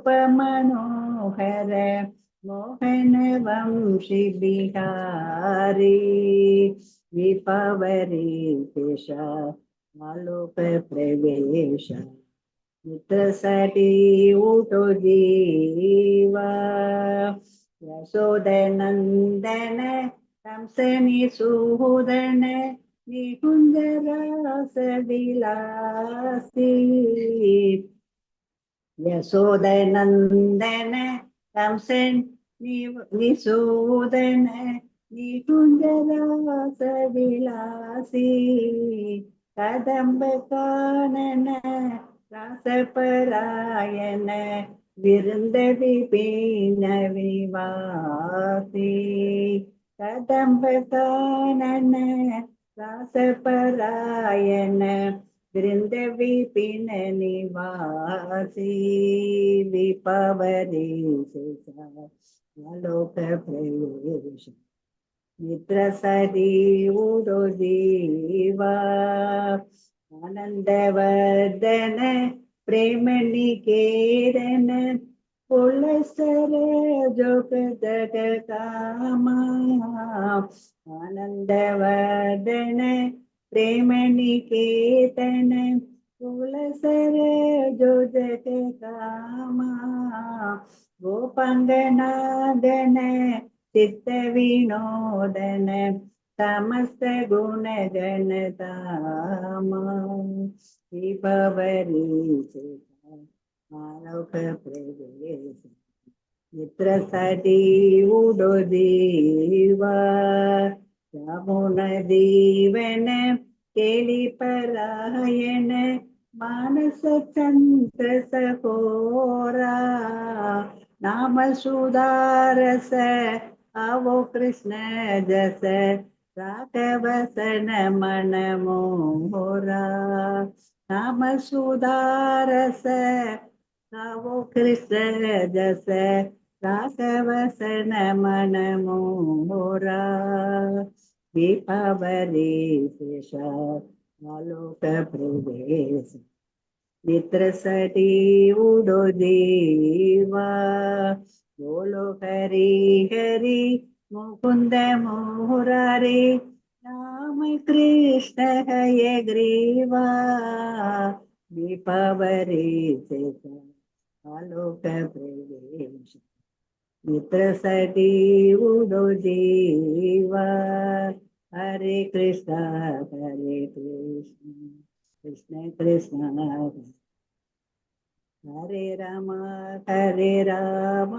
मनोहर मोहन वंशी बिहारी विपवरी पेशा आलोक प्रवेश मित्रसाठी उठो जीवा यशोदनंदन कंसनी सुहृदन निकुंज रास विलासी यशोदनंदन कंसन निसूदन निकुंज रास विलासी कदम्ब कानन रासपरायण विरुंद विपिन विवासी कदम्ब कानन रासपरायण वृंद विपिन निवासी विपवरी आलोक प्रवेश मित्र सदी उदो जीवा आनंदवर्धन प्रेम निकेतन पुलसर जोग जग कामा आनंदवर्धन प्रेम निकेतन पुलसर जो जग कामा गोपांगनादन चित्त विनोदन समस्त गुण गणतामा विभवरी आलोक प्रवेश मित्र सदी उडो जीवा यमुन दीवन केली परायण मानस चंद्र सकोरा नाम सुधारस आवो कृष्ण जस राघवसन मन मोरा नाम सुधारस आवो कृष्ण जस राघवसन मन मोरा विपवरी शेषा आलोक प्रवेश मित्र सटी उडो जीवा बोलो हरि हरि मुकुंद मुरारी राम कृष्ण हये ग्रीवा विपवरी शेषा आलोक प्रवेश मित्र सटी उडो जीवा हरे कृष्ण कृष्ण कृष्ण हरे राम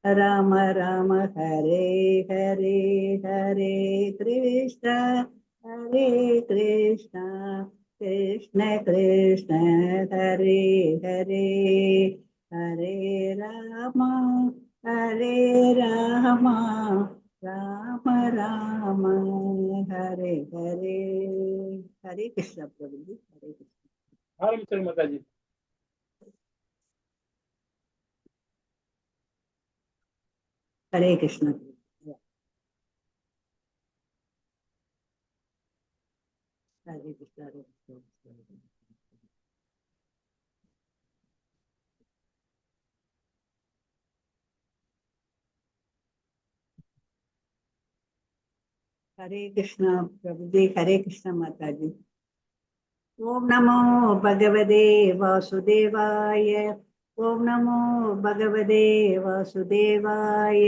राम राम हरे हरे हरे कृष्ण कृष्ण कृष्ण हरे हरे हरे राम राम राम हरे हरे हरे कृष्ण प्रभु जी हरे कृष्ण ஆரம்பிச்சல் மாதாஜி. हरे कृष्ण हरे कृष्ण हरे कृष्ण हरे कृष्ण प्रभु जी हरे कृष्ण माता जी ओम नमो भगवते वासुदेवाय ओम नमो भगवते वासुदेवाय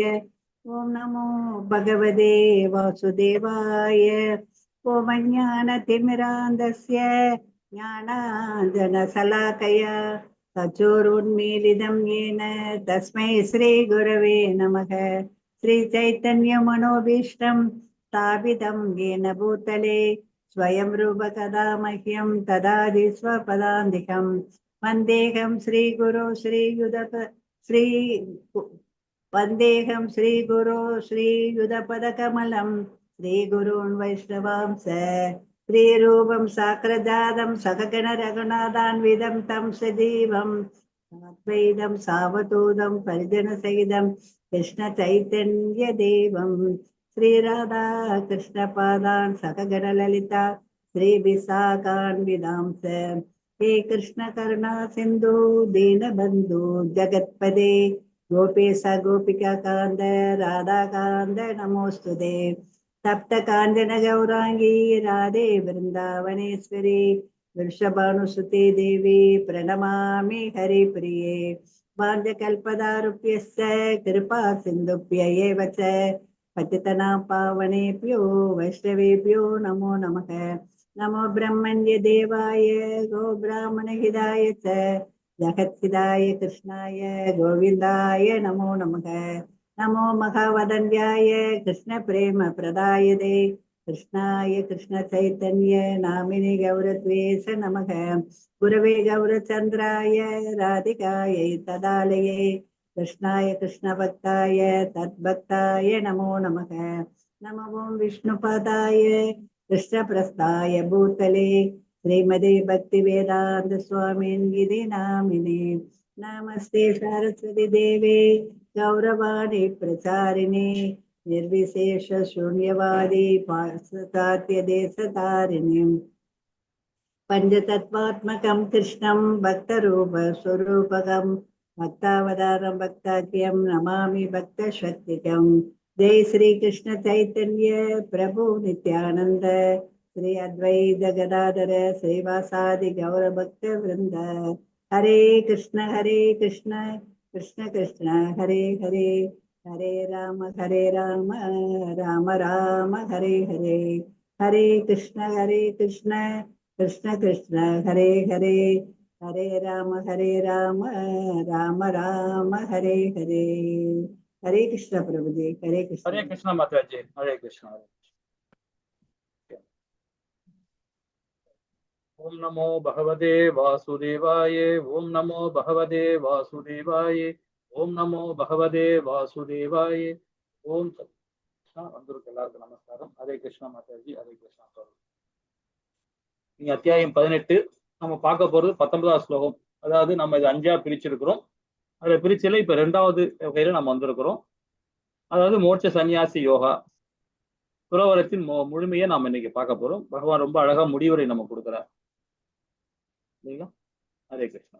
ओम नमो भगवते वासुदेवाय ओम ज्ञानतिमिरान्धस्य ज्ञानाञ्जनशलाकया चक्षुरुन्मीलितं येन तस्मै श्रीगुरवे नमः श्रीचैतन्यमनोभीष्टं स्थापितं येन भूतले स्वयं रूप कदा मह्यं ददाति स्वपदान्तिकं वन्देहं श्रीगुरो श्री वन्देहं श्रीगुरो श्रीयुतपदकमलं श्रीगुरून् वैष्णवांस श्रीरूपं साग्रजातं सगगण रघुनाथान्वितं तं सजीवं साद्वैतं सावधूतं परिजनसहितं कृष्णचैतन्यदेवं श्रीराधा कृष्णपादान् सगगण ललिता श्रीविशाखान्वितांस हे कृष्ण करुणा सिंधु दीनबंधु जगत्पदे गोपेश गोपिका कांद राधा कांद नमोस्तुते सप्त कांचन गौरांगी राधे वृंदावनेश्वरी वृषभानुसुते देवी प्रणमामि हरिप्रिये वाञ्छकल्पतरुभ्यश्च कृपा सिन्धुभ्य एव च पतितनां पावनेभ्यो वैष्णवेभ्यो नमो नमः नमो ब्रह्मण्य देवाय गो ब्राह्मणहिताय च जगत्हिताय कृष्णाय गोविन्दाय नमो नमः नमो महावदन्याय कृष्णप्रेमप्रदायते कृष्णाय कृष्णचैतन्य नामिने गौरद्वेष नमः गुरवे गौरचन्द्राय राधिकायै तदालये कृष्णाय कृष्णभक्ताय तद्भक्ताय नमो नमः नमो विष्णुपदाय कृष्णप्रस्थाय भूतले श्रीमदे भक्तिवेदान्त स्वामिन् नामिने नमस्ते सरस्वती देवे गौरवाणी प्रचारिणे निर्विशेष शून्यवादी पाश्चात्य देशतारिणीं पंचतत्वात्मकं कृष्णं भक्तरूप स्वरूपकं भक्तावतारं भक्ताख्यं नमामि भक्तशक्तिकं जय श्री कृष्ण चैतन्य प्रभु नित्यानंद श्री अद्वैत गदाधर श्रीवासादि गौर भक्त वृंद हरे कृष्ण कृष्ण कृष्ण हरे हरे हरे राम राम राम हरे हरे हरे कृष्ण कृष्ण कृष्ण हरे हरे हरे राम राम राम हरे हरे हरे कृष्ण प्रभु जी हरे कृष्ण माता जी हरे कृष्ण ओम नमो भगवते वासुदेवाय ओम नमो भगवते वासुदेवाय ओम नमो भगवते वासुदेवाय ओम எல்லாருக்கும் நமஸ்காரம் ஹரே கிருஷ்ணா மாதாஜி ஹரே கிருஷ்ணா நீங்க அத்தியாயம் 18 நம்ம பார்க்க போறது 19வது ஸ்லோகம் அதாவது நம்ம இது 5ஆ பிரிச்சிருக்கிறோம் அதை பிரிச்சல இப்ப 2வது வகையில நம்ம வந்திருக்கிறோம் அதாவது மோட்ச சன்னியாசி யோகா துறவரத்தின் முழுமையை நாம இன்னைக்கு பார்க்க போறோம் பகவான் ரொம்ப அழகா முடிவுரை நம்ம கொடுக்குறார் இல்லைங்களா ஹரே கிருஷ்ணா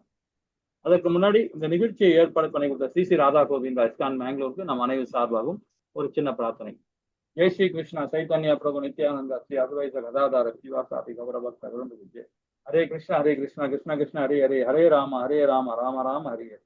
அதற்கு முன்னாடி இந்த நிகழ்ச்சியை ஏற்பாடு பண்ணி கொடுத்த ஸ்ரீ ராதா கோவிந்தா இஸ்கான் பெங்களூருக்கு நம்ம அனைவரும் சார்பாகவும் ஒரு சின்ன பிரார்த்தனை ஜெய் ஸ்ரீ கிருஷ்ணா சைத்தன்யா பிரபு நித்யானந்தா ஸ்ரீ அத்வைத கதாதார சிவாசாதி கௌரபக்த விருந்து விஜய் ஹரே கிருஷ்ணா கிருஷ்ண கிருஷ்ண ஹரே ஹரே ஹரே ராம ராம ராம ஹரே ஹரே.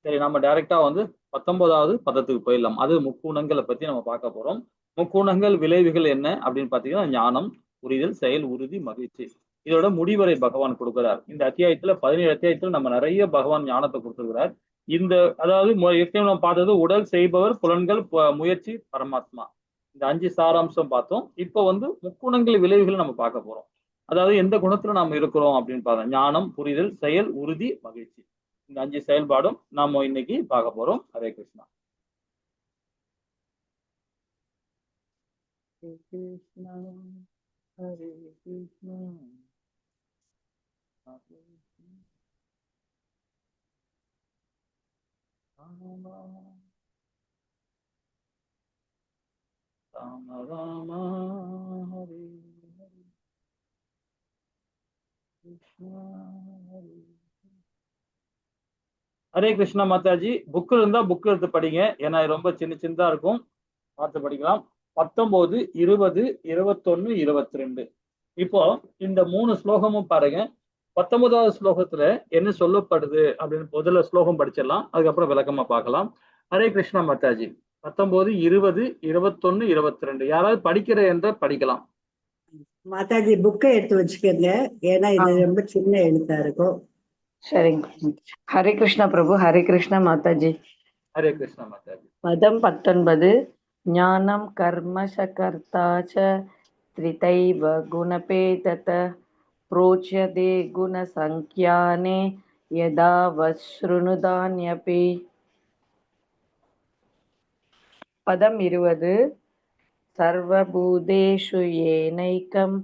சரி நம்ம டைரக்டா வந்து 19வது பதத்துக்கு போயிடலாம். அது முக்குணங்களை பத்தி நம்ம பார்க்க போறோம். முக்குணங்கள் விளைவுகள் என்ன அப்படின்னு பாத்தீங்கன்னா ஞானம், புரிதல், செயல், உறுதி, மகிழ்ச்சி. இதோட முடிவரை பகவான் கொடுக்கிறார். இந்த அத்தியாயத்துல 17 அத்தியாயத்துல நம்ம நிறைய பகவான் ஞானத்தை கொடுத்துருக்கிறார். இந்த அதாவது ஏற்கனவே நம்ம பார்த்தது உடல் செய்பவர், புலன்கள், முயற்சி, பரமாத்மா. இந்த 5 சாராம்சம் பார்த்தோம். இப்போ வந்து முக்குணங்கள் விளைவுகள் நம்ம பார்க்க போறோம். அதாவது எந்த குணத்துல நாம இருக்கிறோம் அப்படின்னு பார்த்தோம். ஞானம், புரிதல், செயல், உறுதி, மகிழ்ச்சி. இந்த 5 செயல்பாடும் நாம இன்னைக்கு பார்க்க போறோம். ஹரே கிருஷ்ணா. கிருஷ்ணா ஹரே கிருஷ்ணா ராம ராம ஹரே ஹரே கிருஷ்ணா ஹரே. ஹரே கிருஷ்ணா மாதாஜி. புக்கு இருந்தா புக்கு எடுத்து படிங்க. ஏன்னா ரொம்ப சின்னதா இருக்கும், பார்த்து படிக்கலாம். 19, 20, 21, 22 இப்போ இந்த 3 ஸ்லோகமும் பாருங்க. 19வது ஸ்லோகத்துல என்ன சொல்லப்படுது அப்படின்னு முதல்ல ஸ்லோகம் படிச்சிடலாம், அதுக்கப்புறம் விளக்கமா பார்க்கலாம். ஹரே கிருஷ்ணா மாதாஜி. 19, 20, 21, 22 யாராவது படிக்கிற என்ற படிக்கலாம். மாதாஜி புக்கை எடுத்து வச்சுக்கோங்க, ஏன்னா இது ரொம்ப சின்ன எழுத்தா இருக்கும். சரிங்க. ஹரே கிருஷ்ணா பிரபு. ஹரே கிருஷ்ணா மாதாஜி. ஹரே கிருஷ்ணா மாதாஜி. பதம் 19. ஞானம் கர்ம சகர்த்தா ச த்ரிதைவ குணபேதத ப்ரோச்யதே குணசங்க்யானே யதா வஸ்ருணுதான்யபி. பதம் 20. சர்வபூதேஷு ஏனைக்கம்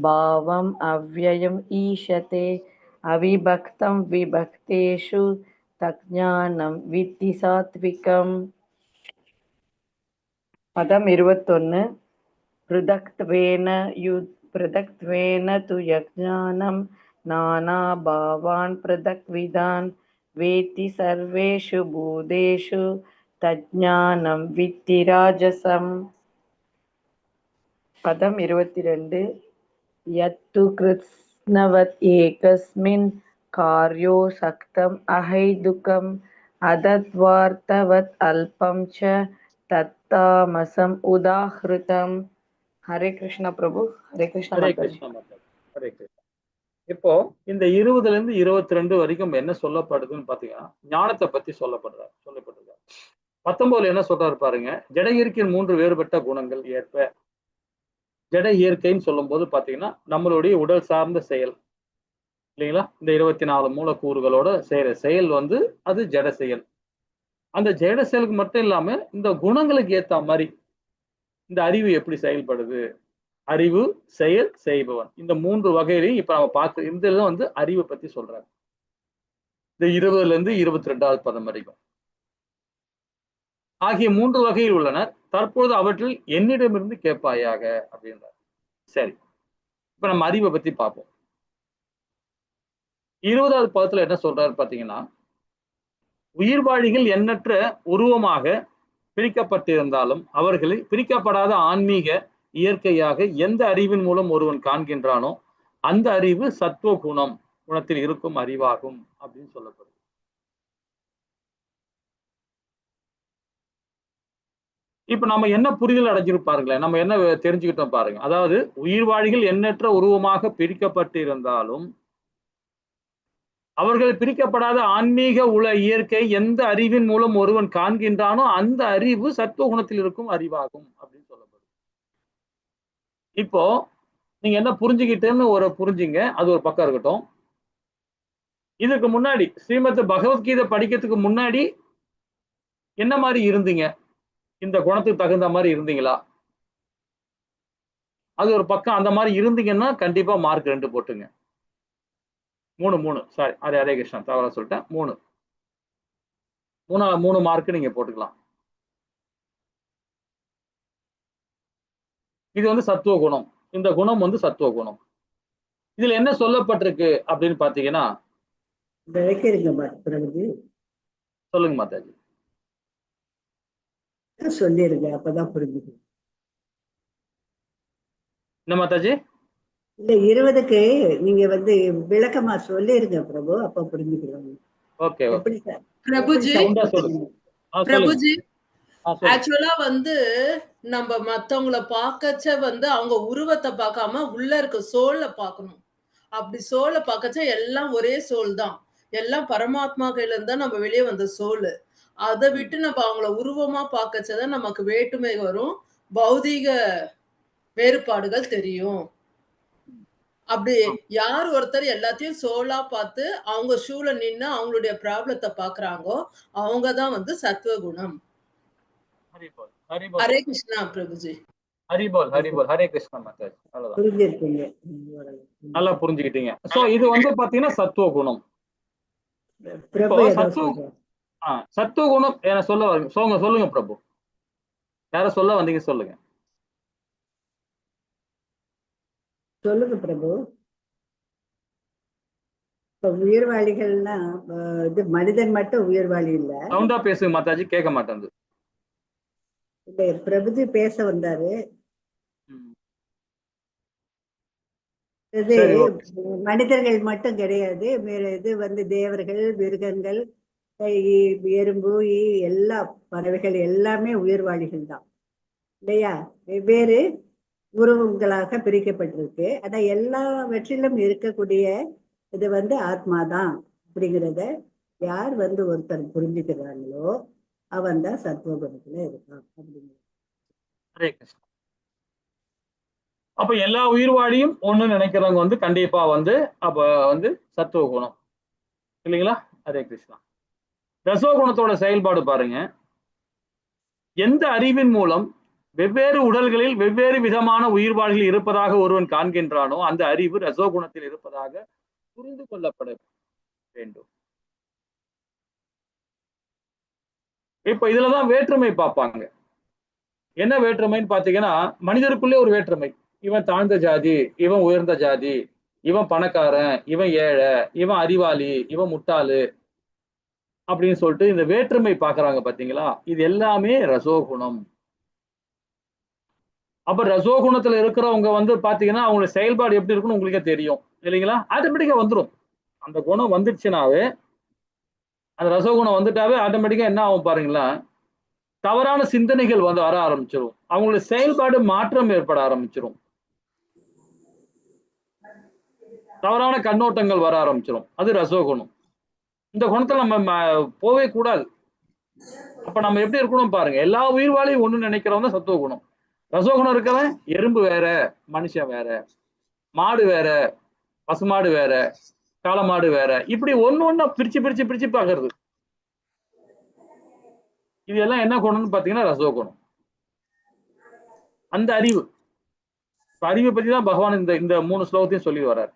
பாவம் அவ்யயம் ஈஷதே அவிபக்தம் விபக்தேஷு தஜ்ஞானம் வித்தி சாத்விகம். பதம் 21. ப்ருதக்த்வேன पृथक्त्वेन तु यज्ञानं नानाभावान् पृथक्विदान् वेत्ति सर्वेषु भूतेषु तज्ज्ञानं विद्धि राजसम्. पदम् 22. यत्तु कृत्स्नवत् एकस्मिन् कार्यो सक्तम् अहैतुकम् अतद्वार्तवत् अल्पं च तत्तामसम् उदाहृतम्. हरे कृष्ण प्रभु. हरे कृष्ण ஹரே माताजी. கிருஷ்ணா மாதாஜி. ஹரே கிருஷ்ணா. இப்போ இந்த 20ல இருந்து 22 வரைக்கும் என்ன சொல்லப்படுதுன்னு பாத்தீங்கன்னா ஞானத்தை பத்தி சொல்லப்படுறாரு. 19 என்ன சொல்றாரு பாருங்க. ஜட இயற்கையின் 3 வேறுபட்ட குணங்கள் ஏற்ப. ஜட இயற்கைன்னு சொல்லும் போது பாத்தீங்கன்னா நம்மளுடைய உடல் சார்ந்த செயல் இல்லைங்களா? இந்த 24 மூலக்கூறுகளோட செய்யற செயல் அது ஜட செயல். அந்த ஜட செயலுக்கு மட்டும் இல்லாம இந்த குணங்களுக்கு ஏத்த மாதிரி இந்த அறிவு எப்படி செயல்படுது, அறிவு, செயல், செய்பவன், இந்த 3 வகையிலையும் இப்ப நம்ம பார்க்க இந்த அறிவை பத்தி சொல்றாரு. இந்த 20ல இருந்து 22வது பதம் வரைக்கும் ஆகிய 3 வகையில் உள்ளனர். தற்போது அவற்றில் என்னிடமிருந்து கேட்பாயாக அப்படின்றார். சரி, இப்ப நம்ம அறிவை பத்தி பார்ப்போம். 20வது பதத்துல என்ன சொல்றாரு பாத்தீங்கன்னா, உயிர்வாழிகள் எண்ணற்ற உருவமாக பிரிக்கப்பட்டிருந்தாலும் அவர்களை பிரிக்கப்படாத ஆன்மீக இயற்கையாக எந்த அறிவின் மூலம் ஒருவன் காண்கின்றானோ அந்த அறிவு சத்துவ குணத்தில் இருக்கும் அறிவாகும் அப்படின்னு சொல்லப்படுது. இப்ப நம்ம என்ன புரிதல் அடைஞ்சிருப்பாருங்களேன், நம்ம என்ன தெரிஞ்சுக்கிட்டோம் பாருங்க. அதாவது உயிர்வாழிகள் எண்ணற்ற உருவமாக பிரிக்கப்பட்டிருந்தாலும் அவர்கள் பிரிக்கப்படாத ஆன்மீக இயற்கை எந்த அறிவின் மூலம் ஒருவன் காண்கின்றானோ அந்த அறிவு சத்துவ குணத்தில் இருக்கும் அறிவாகும் அப்படின்னு சொல்லப்படுது. இப்போ நீங்க என்ன புரிஞ்சுக்கிட்டேன்னு புரிஞ்சுங்க, அது ஒரு பக்கம் இருக்கட்டும். இதுக்கு முன்னாடி ஸ்ரீமத் பகவத்கீதை படிக்கிறதுக்கு முன்னாடி என்ன மாதிரி இருந்தீங்க? இந்த குணத்துக்கு தகுந்த மாதிரி இருந்தீங்களா? அது ஒரு பக்கம். அந்த மாதிரி இருந்தீங்கன்னா கண்டிப்பா மார்க் 2 போட்டுங்க. 3 சாரி, ஹரே கிருஷ்ணா, தவறா சொல்லிட்டேன். 3 மார்க் நீங்க போட்டுக்கலாம். இது சத்துவ குணம். இந்த குணம் சத்துவ குணம். இதுல என்ன சொல்லப்பட்டிருக்கு அப்படின்னு பாத்தீங்கன்னா, சொல்லுங்க மாதாஜி. சொல்லிருங்க, அப்பதான் புரிஞ்சுக்கணும். என்ன மாதாஜி? இல்ல 20க்கு நீங்க விளக்கமா சொல்லிருங்க பிரபு, அப்ப புரிஞ்சுக்கிறோம். ஓகே எப்படி சார் பிரபுஜி, பிரபுஜி ஆக்சுவலா நம்ம மத்தவங்களை பார்க்கச்ச அவங்க உருவத்தை பார்க்காம உள்ள இருக்க சோல்ல பார்க்கணும். அப்படி சோலை பார்க்கச்ச எல்லாம் ஒரே சோல் தான், எல்லாம் பரமாத்மா கையில இருந்தா நம்ம வெளியே வந்த சோல். அதை விட்டு நம்ம அவங்கள உருவமா பார்க்கச்சதான் நமக்கு வேற்றுமை வரும், பௌதீக வேறுபாடுகள் தெரியும். அப்படி யார் ஒருத்தர் எல்லாத்தையும் சோலா பார்த்து அவங்க ஷூல நின்னு அவங்களுடைய ப்ராப்ளத்தை பாக்குறாங்கோ அவங்கதான் சத்துவ குணம். ஹரே கிருஷ்ணா பிரபுஜி. ஹரிபோல் ஹரிபோல். ஹரே கிருஷ்ணா மாதாஜி. நல்லா புரிஞ்சுக்கிட்டீங்க. சோ இது பாத்தீங்கன்னா சத்துவ குணம். சத்துவ குணம் என்ன சொல்லுங்க பிரபு. யார சொல்ல வந்தீங்க? சொல்லுங்க பிரபு. உயிர்வாளிகள்னா இது மனிதன் மட்டும் உயிர்வாளி இல்ல. சவுண்டா பேசுங்க மாதாஜி, கேட்க மாட்டேங்குது. இல்ல பிரபுஜி பேச வந்தாரு. இது மனிதர்கள் மட்டும் கிடையாது, வேற இது தேவர்கள், மிருகங்கள், எறும்பு, எல்லா பறவைகள் எல்லாமே உயிர்வாளிகள் தான் இல்லையா? வெவ்வேறு உருவங்களாக பிரிக்கப்பட்டிருக்கு. ஆனா எல்லாவற்றிலும் இருக்கக்கூடிய இது ஆத்மாதான் அப்படிங்கிறத யார் ஒருத்தர் புரிஞ்சுக்கிறாங்களோ அவன் தான் சத்துவ குணத்துல இருக்கான் அப்படிங்கிறது. அப்ப எல்லா உயிர்வாழியும் ஒண்ணு நினைக்கிறவங்க கண்டிப்பா அப்ப சத்துவ குணம் இல்லைங்களா? ஹரே கிருஷ்ணா. ரசோ குணத்தோட செயல்பாடு பாருங்க. எந்த அறிவின் மூலம் வெவ்வேறு உடல்களில் வெவ்வேறு விதமான உயிர்வாழ்கள் இருப்பதாக ஒருவன் காண்கின்றானோ அந்த அறிவு ரசோகுணத்தில் இருப்பதாக புரிந்து கொள்ளப்பட வேண்டும். இப்ப இதுலதான் வேற்றுமை பார்ப்பாங்க. என்ன வேற்றுமைன்னு பாத்தீங்கன்னா, மனிதருக்குள்ளே ஒரு வேற்றுமை, இவன் தாழ்ந்த ஜாதி, இவன் உயர்ந்த ஜாதி, இவன் பணக்காரன், இவன் ஏழை, இவன் அறிவாளி, இவன் முட்டாளு அப்படின்னு சொல்லிட்டு இந்த வேற்றுமை பாக்குறாங்க பாத்தீங்களா? இது எல்லாமே ரசோகுணம். அப்ப ரசோகுணத்துல இருக்கிறவங்க வந்து பாத்தீங்கன்னா அவங்களோட செயல்பாடு எப்படி இருக்குன்னு உங்களுக்கே தெரியும் இல்லைங்களா? ஆட்டோமேட்டிக்கா வந்துடும். அந்த குணம் வந்துடுச்சுனாவே, அந்த ரசோகுணம் வந்துட்டாவே ஆட்டோமேட்டிக்கா என்ன ஆகும் பாருங்களா? தவறான சிந்தனைகள் வந்து வர ஆரம்பிச்சிடும். அவங்களுடைய செயல்பாடு மாற்றம் ஏற்பட ஆரம்பிச்சிடும். தவறான கண்ணோட்டங்கள் வர ஆரம்பிச்சிடும். அது ரசோகுணம். இந்த குணத்துல நம்ம போவே கூடாது. அப்ப நம்ம எப்படி இருக்கணும் பாருங்க. எல்லா உயிர்வாளையும் ஒண்ணு நினைக்கிறவங்க தான் சத்துவ குணம். ரசோகுணம் இருக்கவன் எறும்பு வேற, மனுஷன் வேற, மாடு வேற, பசுமாடு வேற, காளமாடு வேற, இப்படி ஒண்ணு பிரிச்சு பிரிச்சு பிரிச்சு பாக்குறது. இது எல்லாம் என்ன குணம்னு பாத்தீங்கன்னா ரசோகுணம். அந்த அறிவு, அறிவை பத்தி தான் பகவான் இந்த 3 ஸ்லோகத்தையும் சொல்லி வர்றார்.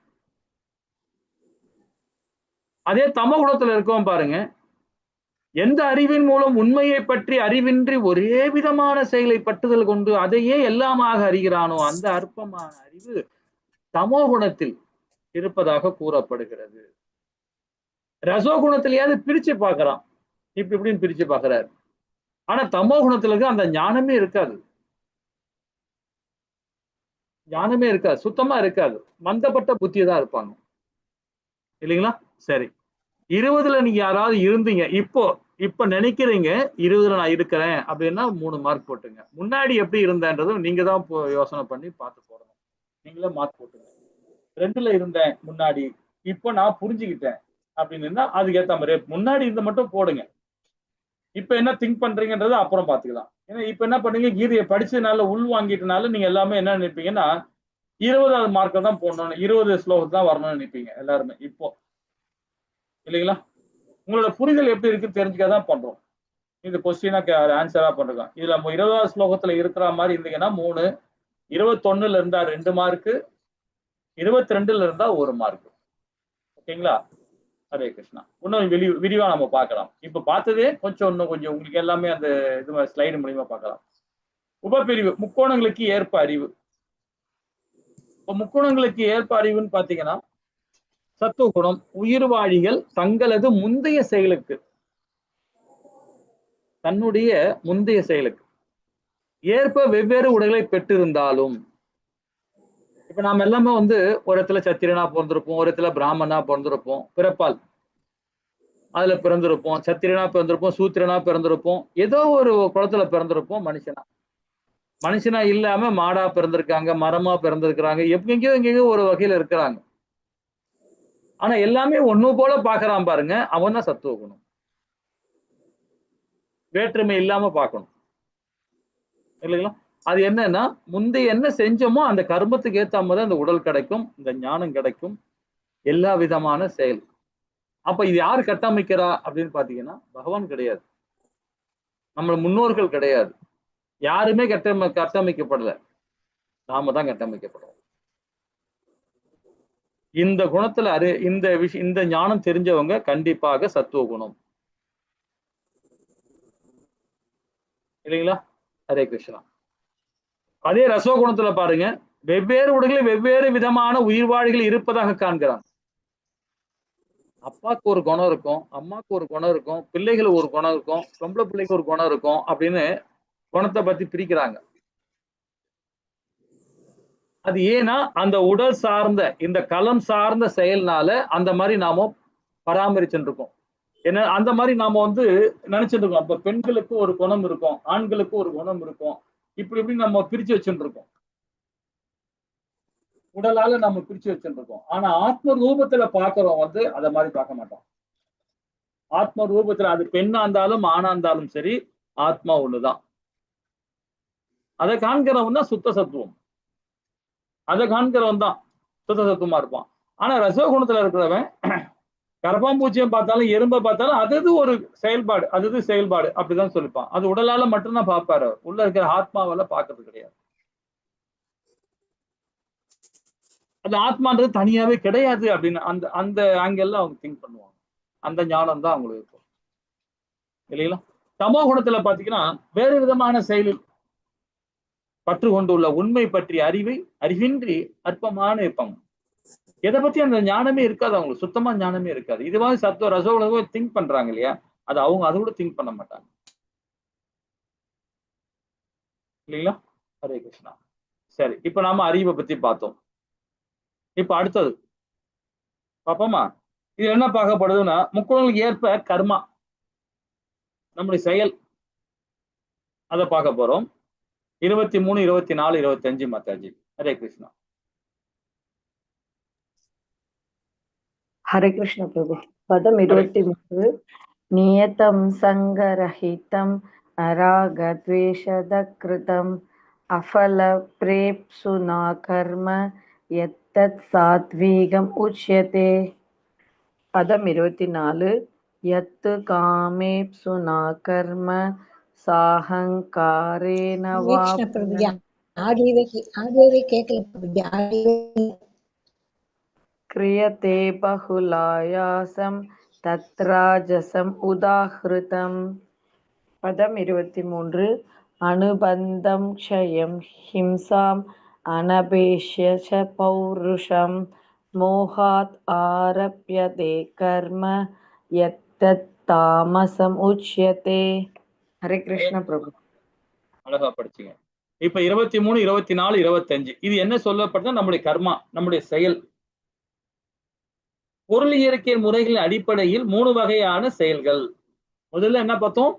அதே தமோ குணத்துல இருக்கவும் பாருங்க, எந்த அறிவின் மூலம் உண்மையை பற்றி அறிவின்றி ஒரே விதமான செயலை பட்டுதல் கொண்டு அதையே எல்லாமாக அறிகிறானோ அந்த அற்பமான அறிவு தமோ குணத்தில் இருப்பதாக கூறப்படுகிறது. ரசோ குணத்திலேயாவது பிரிச்சு பார்க்கறான், இப்படின்னு பிரிச்சு பார்க்கிறார். ஆனா தமோ குணத்துல இருக்க அந்த ஞானமே இருக்காது. ஞானமே இருக்காது, சுத்தமா இருக்காது. மந்தப்பட்ட புத்தியை தான் இருப்பாங்க இல்லைங்களா? சரி, 20ல நீங்க யாராவது இருந்தீங்க, இப்ப நினைக்கிறீங்க 20ல நான் இருக்கிறேன் அப்படின்னா 3 மார்க் போட்டுங்க. முன்னாடி எப்படி இருந்தேன்றதும் நீங்க தான் யோசனை பண்ணி பார்த்து போடணும். நீங்களே மார்க் போட்டுங்க. 2ல இருந்தேன் முன்னாடி, இப்போ நான் புரிஞ்சுக்கிட்டேன் அப்படின்னா அதுக்கு ஏத்த மாதிரி முன்னாடி இருந்த மட்டும் போடுங்க. இப்ப என்ன திங்க் பண்றீங்கன்றது அப்புறம் பாத்துக்கலாம். ஏன்னா இப்ப என்ன பண்ணீங்க, கீதையை படிச்சதுனால உள் வாங்கிட்டனால நீங்க எல்லாமே என்ன நினைப்பீங்கன்னா 20வது மார்க்க தான் போடணும், 20 ஸ்லோகத்தை தான் வரணும்னு நினைப்பீங்க எல்லாருமே இப்போ இல்லைங்களா? உங்களோட புரிதல் எப்படி இருக்குன்னு தெரிஞ்சுக்காதான் பண்றோம். இந்த கொஸ்டினா ஆன்சரா பண்றோம். இதுல 20வது ஸ்லோகத்துல இருக்கிற மாதிரி இருந்தீங்கன்னா 3, 21ல இருந்தா 2 மார்க்கு, 22ல இருந்தா 1 மார்க். ஓகேங்களா? ஹரே கிருஷ்ணா. இன்னும் விரிவா நம்ம பார்க்கலாம். இப்ப பார்த்ததே இன்னும் கொஞ்சம் உங்களுக்கு எல்லாமே அந்த இது ஸ்லைடு மூலியமா பார்க்கலாம். உபபிரிவு முக்கோணங்களுக்கு ஏற்ப அறிவு. இப்ப முக்கோணங்களுக்கு ஏற்ப அறிவுன்னு பாத்தீங்கன்னா, சத்துவ குணம் உயிர்வாழிகள் தங்களது முந்தைய செயலுக்கு, தன்னுடைய முந்தைய செயலுக்கு ஏற்ப வெவ்வேறு உடைகளை பெற்றிருந்தாலும், இப்ப நாம எல்லாமே வந்து ஒரு இடத்துல சத்திரனா பிறந்திருப்போம், ஒரு இடத்துல பிராமணா பிறந்திருப்போம், பிறப்பால் அதுல பிறந்திருப்போம், சத்திரனா பிறந்திருப்போம், சூத்திரனா பிறந்திருப்போம், ஏதோ ஒரு குளத்துல பிறந்திருப்போம். மனுஷனா இல்லாம மாடா பிறந்திருக்காங்க, மரமா பிறந்திருக்கிறாங்க, எங்கெங்கயோ ஒரு வகையில இருக்கிறாங்க. ஆனா எல்லாமே ஒண்ணு போல பாக்குறான் பாருங்க, அவன் தான் சத்துவ குணம். வேற்றுமை இல்லாம பார்க்கணும் இல்லைங்களா? அது என்னன்னா, முந்தைய என்ன செஞ்சோமோ அந்த கர்மத்துக்கு ஏத்த மாதிரி அந்த உடல் கிடைக்கும், இந்த ஞானம் கிடைக்கும், எல்லா விதமான செயல். அப்ப இது யாரு கட்டமைக்கிறா அப்படின்னு பாத்தீங்கன்னா, பகவான் கிடையாது, நம்ம முன்னோர்கள் கிடையாது, யாருமே கட்டமைக்கப்படல, நாம தான் கட்டமைக்கப்படுறோம். இந்த குணத்துல இந்த ஞானம் தெரிஞ்சவங்க கண்டிப்பாக சத்துவ குணம் இல்லைங்களா? ஹரே கிருஷ்ணா. அதே ரசோகுணத்துல பாருங்க, வெவ்வேறு உடல்களில் வெவ்வேறு விதமான உயிர்வாழிகள் இருப்பதாக காண்கிறான். அப்பாவுக்கு ஒரு குணம் இருக்கும், அம்மாவுக்கு ஒரு குணம் இருக்கும், பிள்ளைகளுக்கு ஒரு குணம் இருக்கும், பொம்பளை பிள்ளைக்கு ஒரு குணம் இருக்கும் அப்படின்னு குணத்தை பத்தி பிரிக்கிறாங்க. அது ஏன்னா அந்த உடல் சார்ந்த இந்த களம் சார்ந்த செயல்னால அந்த மாதிரி நாம பராமரிச்சுட்டு இருக்கோம். ஏன்னா அந்த மாதிரி நாம வந்து நினைச்சிட்டு இருக்கோம். அப்ப பெண்களுக்கு ஒரு குணம் இருக்கும், ஆண்களுக்கு ஒரு குணம் இருக்கும், இப்படி நம்ம பிரிச்சு வச்சுட்டு இருக்கோம். உடலால நம்ம பிரிச்சு வச்சுட்டு இருக்கோம். ஆனா ஆத்ம ரூபத்துல பாக்குறோம் வந்து அத மாதிரி பார்க்க மாட்டோம். ஆத்ம ரூபத்துல அது பெண்ணா இருந்தாலும் ஆணா இருந்தாலும் சரி, ஆத்மா ஒண்ணுதான். அதை காண்கிறவன் தான் சுத்த சத்துவம். அதை காண்கிறவன் தான் சுத்த சத்துவமா இருப்பான். ஆனா ரசகுணத்துல இருக்கிறவன் கரப்பாம்பூச்சியம் பார்த்தாலும் எறும்பை பார்த்தாலும் அது ஒரு செயல்பாடு, செயல்பாடு அப்படிதான் சொல்லிப்பான். அது உடலால மட்டும்தான் பார்ப்பாரு, உள்ள இருக்கிற ஆத்மாவால பார்க்கறது கிடையாது. அது ஆத்மான்றது தனியாவே கிடையாது அப்படின்னு அந்த ஆங்கிள் அவங்க திங்க் பண்ணுவாங்க. அந்த ஞானம் தான் அவங்களுக்கு இருக்கும் இல்லைங்களா? தமோ குணத்துல பாத்தீங்கன்னா வேறு விதமான செயலில் பற்று கொண்டுள்ள உண்மை பற்றிய அறிவின்றி அற்பமான இருப்பாங்க. எதை பத்தி அந்த ஞானமே இருக்காது, அவங்களுக்கு சுத்தமா ஞானமே இருக்காது. இது மாதிரி சத்துவ ரசோகுண திங்க் பண்றாங்க இல்லையா, அது அவங்க அதை கூட திங்க் பண்ண மாட்டாங்க இல்லைங்களா. ஹரே கிருஷ்ணா. சரி, இப்ப நாம அறிவை பத்தி பார்த்தோம். இப்ப அடுத்தது பாப்போமா. இது என்ன பார்க்கப்படுதுன்னா, முக்குணங்களுக்கு ஏற்ப கர்மா, நம்முடைய செயல், அதை பார்க்க போறோம். 23, 24, 25 மாதாஜி. ஹரே கிருஷ்ணா. ஹரே கிருஷ்ண பிரபு. பதம் 23. நியதம் சங்கரஹிதம் அராகத்வேஷத கிருதம் அஃபல பிரேப்சுனா கர்ம யத்தத் சாத்வீகம் உச்யதே. பதம் 24. யத்து காமேப்சுனா கர்ம சாஹங்காரேன வா கிரியதே பகுலாயாசம் தத்ராஜசம் உதாஹ்ருதம். பதம் 23. அனுபந்தம் க்ஷயம் ஹிம்சாம் அனபேஷ்ய ச பௌருஷம் மோகாத் ஆரப்யதே கர்ம யத்தத் தாமசம் உச்யதே. ஹரே கிருஷ்ண பிரபு. அழகா படிச்சீங்க. இப்ப 23, 24, 25 இது என்ன சொல்லப்படுது? நம்முடைய கர்மா, நம்முடைய செயல். பொருள் இயற்கை முறைகளின் அடிப்படையில் 3 வகையான செயல்கள். முதல்ல என்ன பார்த்தோம்?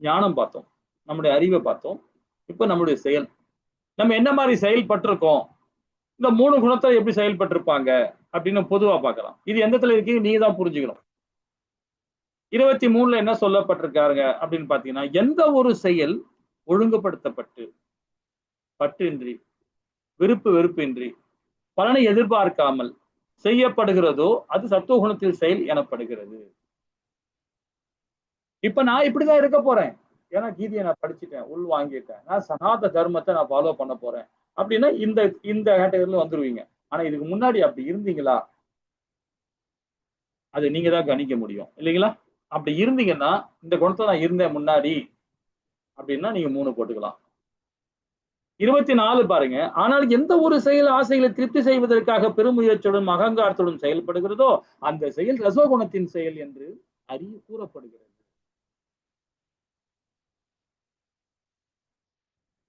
ஞானம் பார்த்தோம், நம்முடைய அறிவை பார்த்தோம். இப்ப நம்முடைய செயல், நம்ம என்ன மாதிரி செயல்பட்டிருக்கோம், இந்த 3 குணத்தை எப்படி செயல்பட்டிருப்பாங்க அப்படின்னு பொதுவா பார்க்கலாம். இது எந்தத்துல இருக்கு நீங்க தான் புரிஞ்சுக்கணும். 23ல என்ன சொல்லப்பட்டிருக்காருங்க அப்படின்னு பாத்தீங்கன்னா, எந்த ஒரு செயல் ஒழுங்குபடுத்தப்பட்டு பற்றின்றி வெறுப்பின்றி பலனை எதிர்பார்க்காமல் செய்யப்படுகிறதோ அது சத்துவகுணத்தில் செயல் எனப்படுகிறது. இப்ப நான் இப்படிதான் இருக்க போறேன், ஏன்னா கீதையை நான் படிச்சுட்டேன், உள் வாங்கிட்டேன், நான் சனாத தர்மத்தை நான் ஃபாலோ பண்ண போறேன் அப்படின்னா இந்த இந்த கேட்டகரியில வந்துருவீங்க. ஆனா இதுக்கு முன்னாடி அப்படி இருந்தீங்களா, அது நீங்க தான் கணிக்க முடியும் இல்லைங்களா. அப்படி இருந்தீங்கன்னா, இந்த குணத்தை நான் இருந்தேன் முன்னாடி அப்படின்னா நீங்க 3 போட்டுக்கலாம். 24 பாருங்க. ஆனால் எந்த ஒரு செயல் ஆசைகளை திருப்தி செய்வதற்காக பெருமுயற்சியுடன் அகங்காரத்துடன் செயல்படுகிறதோ அந்த செயல் ரசோகுணத்தின் செயல் என்று அறிய கூறப்படுகிறது.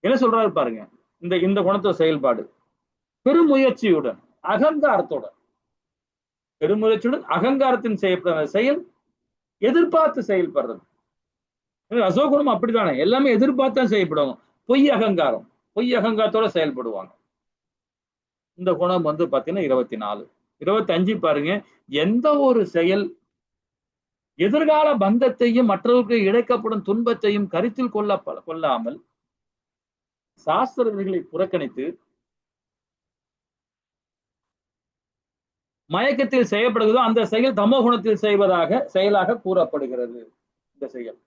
என்ன சொல்றாரு பாருங்க, இந்த இந்த குணத்தோட செயல்பாடு பெருமுயற்சியுடன் அகங்காரத்துடன், பெருமுயற்சியுடன் அகங்காரத்தின் செய்யப்படுற செயல் எதிர்பார்த்து செயல்படுறது. ரசோகுணம் அப்படித்தானே, எல்லாமே எதிர்பார்த்தான் செய்யப்படுவாங்க. பொய் அகங்காரத்தோட செயல்படுவாங்க. இந்த குணம் வந்து பாத்தீங்கன்னா 24. 25 பாருங்க. எந்த ஒரு செயல் எதிர்கால பந்தத்தையும் மற்றவர்களுக்கு இழைக்கப்படும் துன்பத்தையும் கருத்தில் கொள்ளாமல் சாஸ்திர விதிகளை புறக்கணித்து மயக்கத்தில் செய்யப்படுகிறதோ அந்த செயல் தமோ குணத்தில் செயலாக கூறப்படுகிறது. இந்த செயல்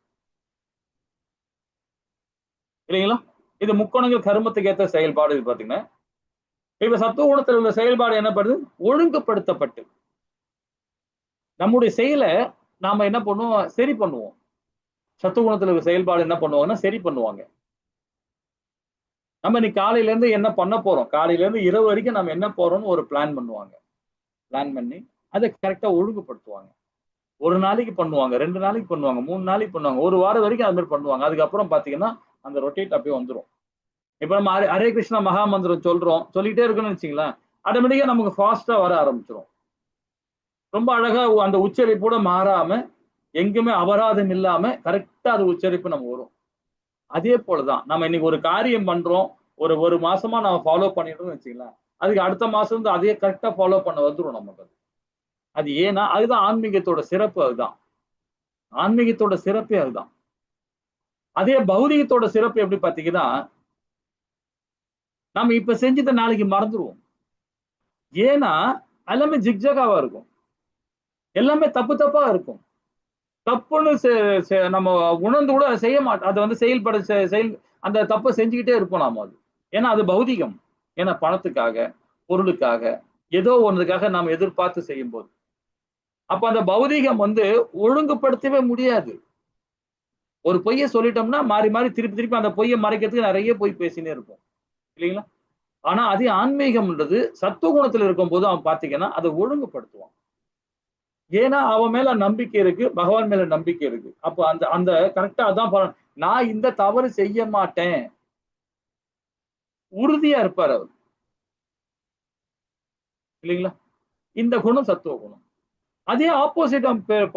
இல்லைங்களா. இது முக்கோணங்கள் கர்மத்துக்கு ஏற்ற செயல்பாடு. இது பாத்தீங்கன்னா இப்ப சத்துவ குணத்தில் உள்ள செயல்பாடு என்னப்படுது? ஒழுங்குபடுத்தப்பட்டு நம்முடைய செயலை நாம என்ன பண்ணுவோம்? சரி பண்ணுவோம். சத்துவ குணத்தில் உள்ள செயல்பாடு என்ன பண்ணுவாங்கன்னா சரி பண்ணுவாங்க. நம்ம இன்னைக்கு காலையில இருந்து என்ன பண்ண போறோம், காலையில இருந்து இரவு வரைக்கும் நம்ம என்ன போறோம்னு ஒரு பிளான் பண்ணுவாங்க. பிளான் பண்ணி அதை கரெக்டா ஒழுங்குபடுத்துவாங்க. 1 நாளைக்கு பண்ணுவாங்க, 2 நாளைக்கு பண்ணுவாங்க, 3 நாளைக்கு பண்ணுவாங்க, 1 வாரம் வரைக்கும் அது மாதிரி பண்ணுவாங்க. அதுக்கப்புறம் பாத்தீங்கன்னா அந்த ரொட்டேட் அப்படியே வந்துடும். இப்ப நம்ம ஹரே கிருஷ்ணா மகா மந்திரம் சொல்லிட்டே இருக்கணும்னு வச்சுங்களேன், ஆட்டோமேட்டிக்கா நமக்கு ஃபாஸ்டா வர ஆரம்பிச்சிடும். ரொம்ப அழகா அந்த உச்சரிப்போட மாறாம எங்குமே அபராதம் இல்லாம கரெக்டா அது உச்சரிப்பு நம்ம வரும். அதே போலதான் நம்ம இன்னைக்கு ஒரு காரியம் பண்றோம், ஒரு மாசமா நம்ம ஃபாலோ பண்ணிட்டோம்னு வச்சுக்கலாம், அதுக்கு அடுத்த மாசம் வந்து அதே கரெக்டா ஃபாலோ பண்ண வந்துடும் நமக்கு. அது ஏன்னா அதுதான் ஆன்மீகத்தோட சிறப்பு. அதுதான் ஆன்மீகத்தோட சிறப்பே அதுதான். அதே பௌதிகத்தோட சிறப்பு எப்படி பாத்தீங்கன்னா, நம்ம இப்ப செஞ்சதை நாளைக்கு மறந்துடுவோம். ஏன்னா எல்லாமே ஜிக்ஜகாவா இருக்கும், எல்லாமே தப்பா இருக்கும். தப்புன்னு நம்ம உணர்ந்து கூட செய்ய மாட்டோம். அதை வந்து செயல் அந்த தப்பை செஞ்சுக்கிட்டே இருப்போம் நாம. அது ஏன்னா அது பௌதிகம். ஏன்னா பணத்துக்காக பொருளுக்காக ஏதோ ஒன்றுக்காக நாம் எதிர்பார்த்து செய்யும் போது அப்ப அந்த பௌதிகம் வந்து ஒழுங்குபடுத்தவே முடியாது. ஒரு பொய்யை சொல்லிட்டோம்னா மாறி மாறி திருப்பி திருப்பி அந்த பொய்யை மறைக்கிறதுக்கு நிறைய பொய் பேசினே இருப்போம் இல்லைங்களா? ஆனா அதே ஆன்மீகம்ன்றது சத்துவகுணத்துல இருக்கும் போது அவன் பாத்தீங்கன்னா அதை ஒழுங்குபடுத்துவான். ஏன்னா அவன் மேல நம்பிக்கை இருக்கு, பகவான் மேல நம்பிக்கை இருக்கு. அப்ப அந்த அந்த கரெக்டா அதான் நான் இந்த தவறு செய்ய மாட்டேன், உறுதியா இருப்பார் அவர் இல்லைங்களா? இந்த குணம் சத்துவ குணம். அதே ஆப்போசிட்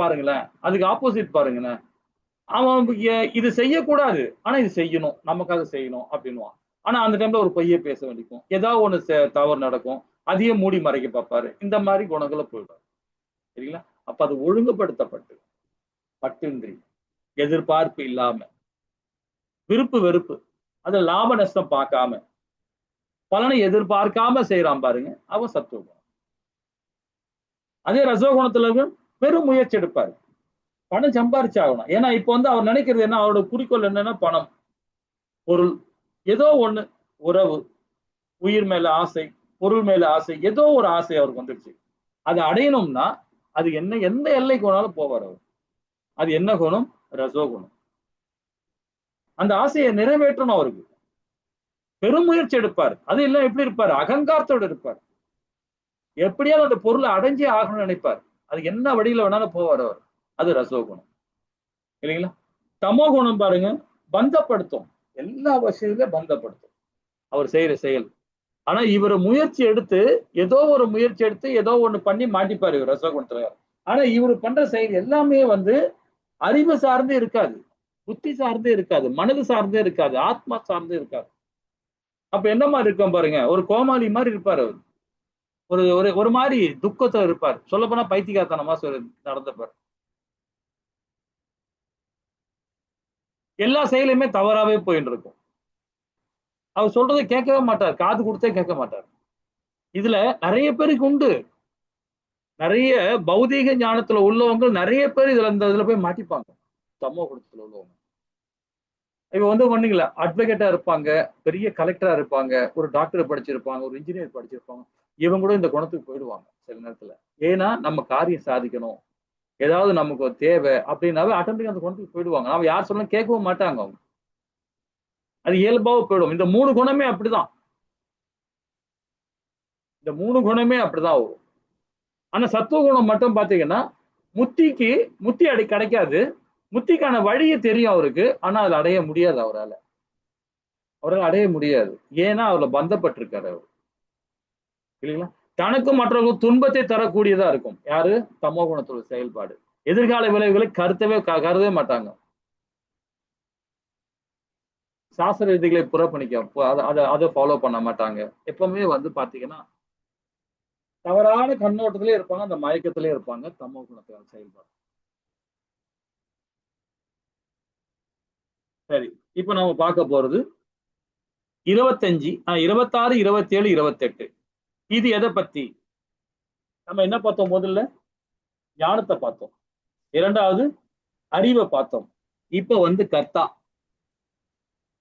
பாருங்களேன், அதுக்கு ஆப்போசிட் பாருங்களேன். அவன் இது செய்யக்கூடாது, ஆனா இது செய்யணும், நமக்காக செய்யணும் அப்படின்னுவான். ஆனா அந்த டைம்ல ஒரு பொய்யை பேச வேண்டிக்கும், ஏதாவது ஒண்ணு தவறு நடக்கும், அதையே மூடி மறைக்க பார்ப்பாரு. இந்த மாதிரி குணங்களை போயிடும் சரிங்களா? அப்ப அது ஒழுங்குபடுத்தப்பட்டு பற்றின்றி எதிர்பார்ப்பு இல்லாம விருப்பு வெறுப்பு அது லாப நஷ்டம் பார்க்காம பலனை எதிர்பார்க்காம செய்யறான் பாருங்க, அவன் சத்துவ குணம். அதே ரசோகுணத்துல பெரும் முயற்சி எடுப்பாரு, பணம் சம்பாரிச்சாகணும். ஏன்னா இப்ப வந்து அவர் நினைக்கிறது என்ன, அவரோட குறிக்கோள் என்னன்னா பணம், பொருள், ஏதோ ஒண்ணு, உறவு, உயிர் மேல ஆசை, பொருள் மேல ஆசை, ஏதோ ஒரு ஆசை அவருக்கு வந்துருச்சு. அதை அடையணும்னா அது என்ன, எந்த எல்லைக்கு வேணாலும் போவார் அவர். அது என்ன குணம்? ரசோகுணம். அந்த ஆசையை நிறைவேற்றணும் அவருக்கு பெரும் முயற்சி எடுப்பார். அது இல்ல எப்படி இருப்பார்? அகங்காரத்தோடு இருப்பார். எப்படியாவது அந்த பொருளை அடைஞ்சே ஆகணும்னு நினைப்பார். அது என்ன வழியில வேணாலும் போவார் அவர். அது ரசோகுணம் இல்லைங்களா? தமோ குணம் பாருங்க, பந்தப்படுத்தும், எல்லா விஷயத்திலும் பந்தப்படுத்தும் அவர் செய்யற செயல். ஆனா இவர் முயற்சி எடுத்து ஏதோ ஒரு முயற்சி எடுத்து ஏதோ ஒண்ணு பண்ணி மாட்டிப்பாரு இவர் ரசோகுணத்துல. ஆனா இவர் பண்ற செயல் எல்லாமே வந்து அறிவு சார்ந்தே இருக்காது, புத்தி சார்ந்தே இருக்காது, மனது சார்ந்தே இருக்காது, ஆத்மா சார்ந்தே இருக்காது. அப்ப என்ன மாதிரி இருக்கும் பாருங்க, ஒரு கோமாளி மாதிரி இருப்பார் அவர். ஒரு ஒரு ஒரு மாதிரி துக்கத்துல இருப்பார். சொல்ல போனா பைத்தியக்காரத்தனமா நடந்தப்பார். எல்லா செயலுமே தவறாவே போயிட்டு இருக்கும். அவர் சொல்றதை கேட்கவே மாட்டார், காது கொடுத்தே கேட்க மாட்டார். இதுல நிறைய பேருக்கு உண்டு, நிறைய பௌதீக ஞானத்துல உள்ளவங்க நிறைய பேர் இதுல போய் மாட்டிப்பாங்க. சமூக குணத்துல உள்ளவங்க இப்ப வந்து ஒண்ணுங்களா அட்வொகேட்டா இருப்பாங்க, பெரிய கலெக்டரா இருப்பாங்க, ஒரு டாக்டர் படிச்சிருப்பாங்க, ஒரு இன்ஜினியர் படிச்சிருப்பாங்க. இவங்க கூட இந்த குணத்துக்கு போயிடுவாங்க சில நேரத்துல. ஏன்னா நம்ம காரியம் சாதிக்கணும், ஏதாவது நமக்கு தேவை அப்படின்னாவே ஆட்டோமேட்டிக் அந்த குணத்துக்கு போயிடுவாங்க. நம்ம யார் சொன்னாலும் கேட்கவும் மாட்டாங்க அவங்க. அது இயல்பாக போயிடும். இந்த 3 குணமே அப்படிதான். இந்த 3 குணமே அப்படிதான் வரும். ஆனா சத்துவ குணம் மட்டும் பாத்தீங்கன்னா முத்தி கிடைக்காது. முத்திக்கான வழியை தெரியும் அவருக்கு, ஆனா அதை அடைய முடியாது அவரால் அடைய முடியாது. ஏன்னா அவர்ல பந்தப்பட்டிருக்காரு அவர் இல்லைங்களா? தனக்கும் மற்றவர்களுக்கும் துன்பத்தை தரக்கூடியதா இருக்கும். யாரு? தமோ குணத்தோட செயல்பாடு. எதிர்கால விளைவுகளை கருதவே மாட்டாங்க. சாஸ்திர விதிகளை புறக்கணிக்க அதை ஃபாலோ பண்ண மாட்டாங்க. எப்பவுமே வந்து பாத்தீங்கன்னா தவறான கண்ணோட்டத்திலே இருப்பாங்க, அந்த மயக்கத்திலே இருப்பாங்க. தமோ குணத்தோட செயல்பாடு. சரி, இப்ப நம்ம பார்க்க போறது 26, 27, 28. இது எதை பத்தி? நம்ம என்ன பார்த்தோம்? முதல்ல ஞானத்தை பார்த்தோம், இரண்டாவது அறிவை பார்த்தோம். இப்ப வந்து கர்த்தா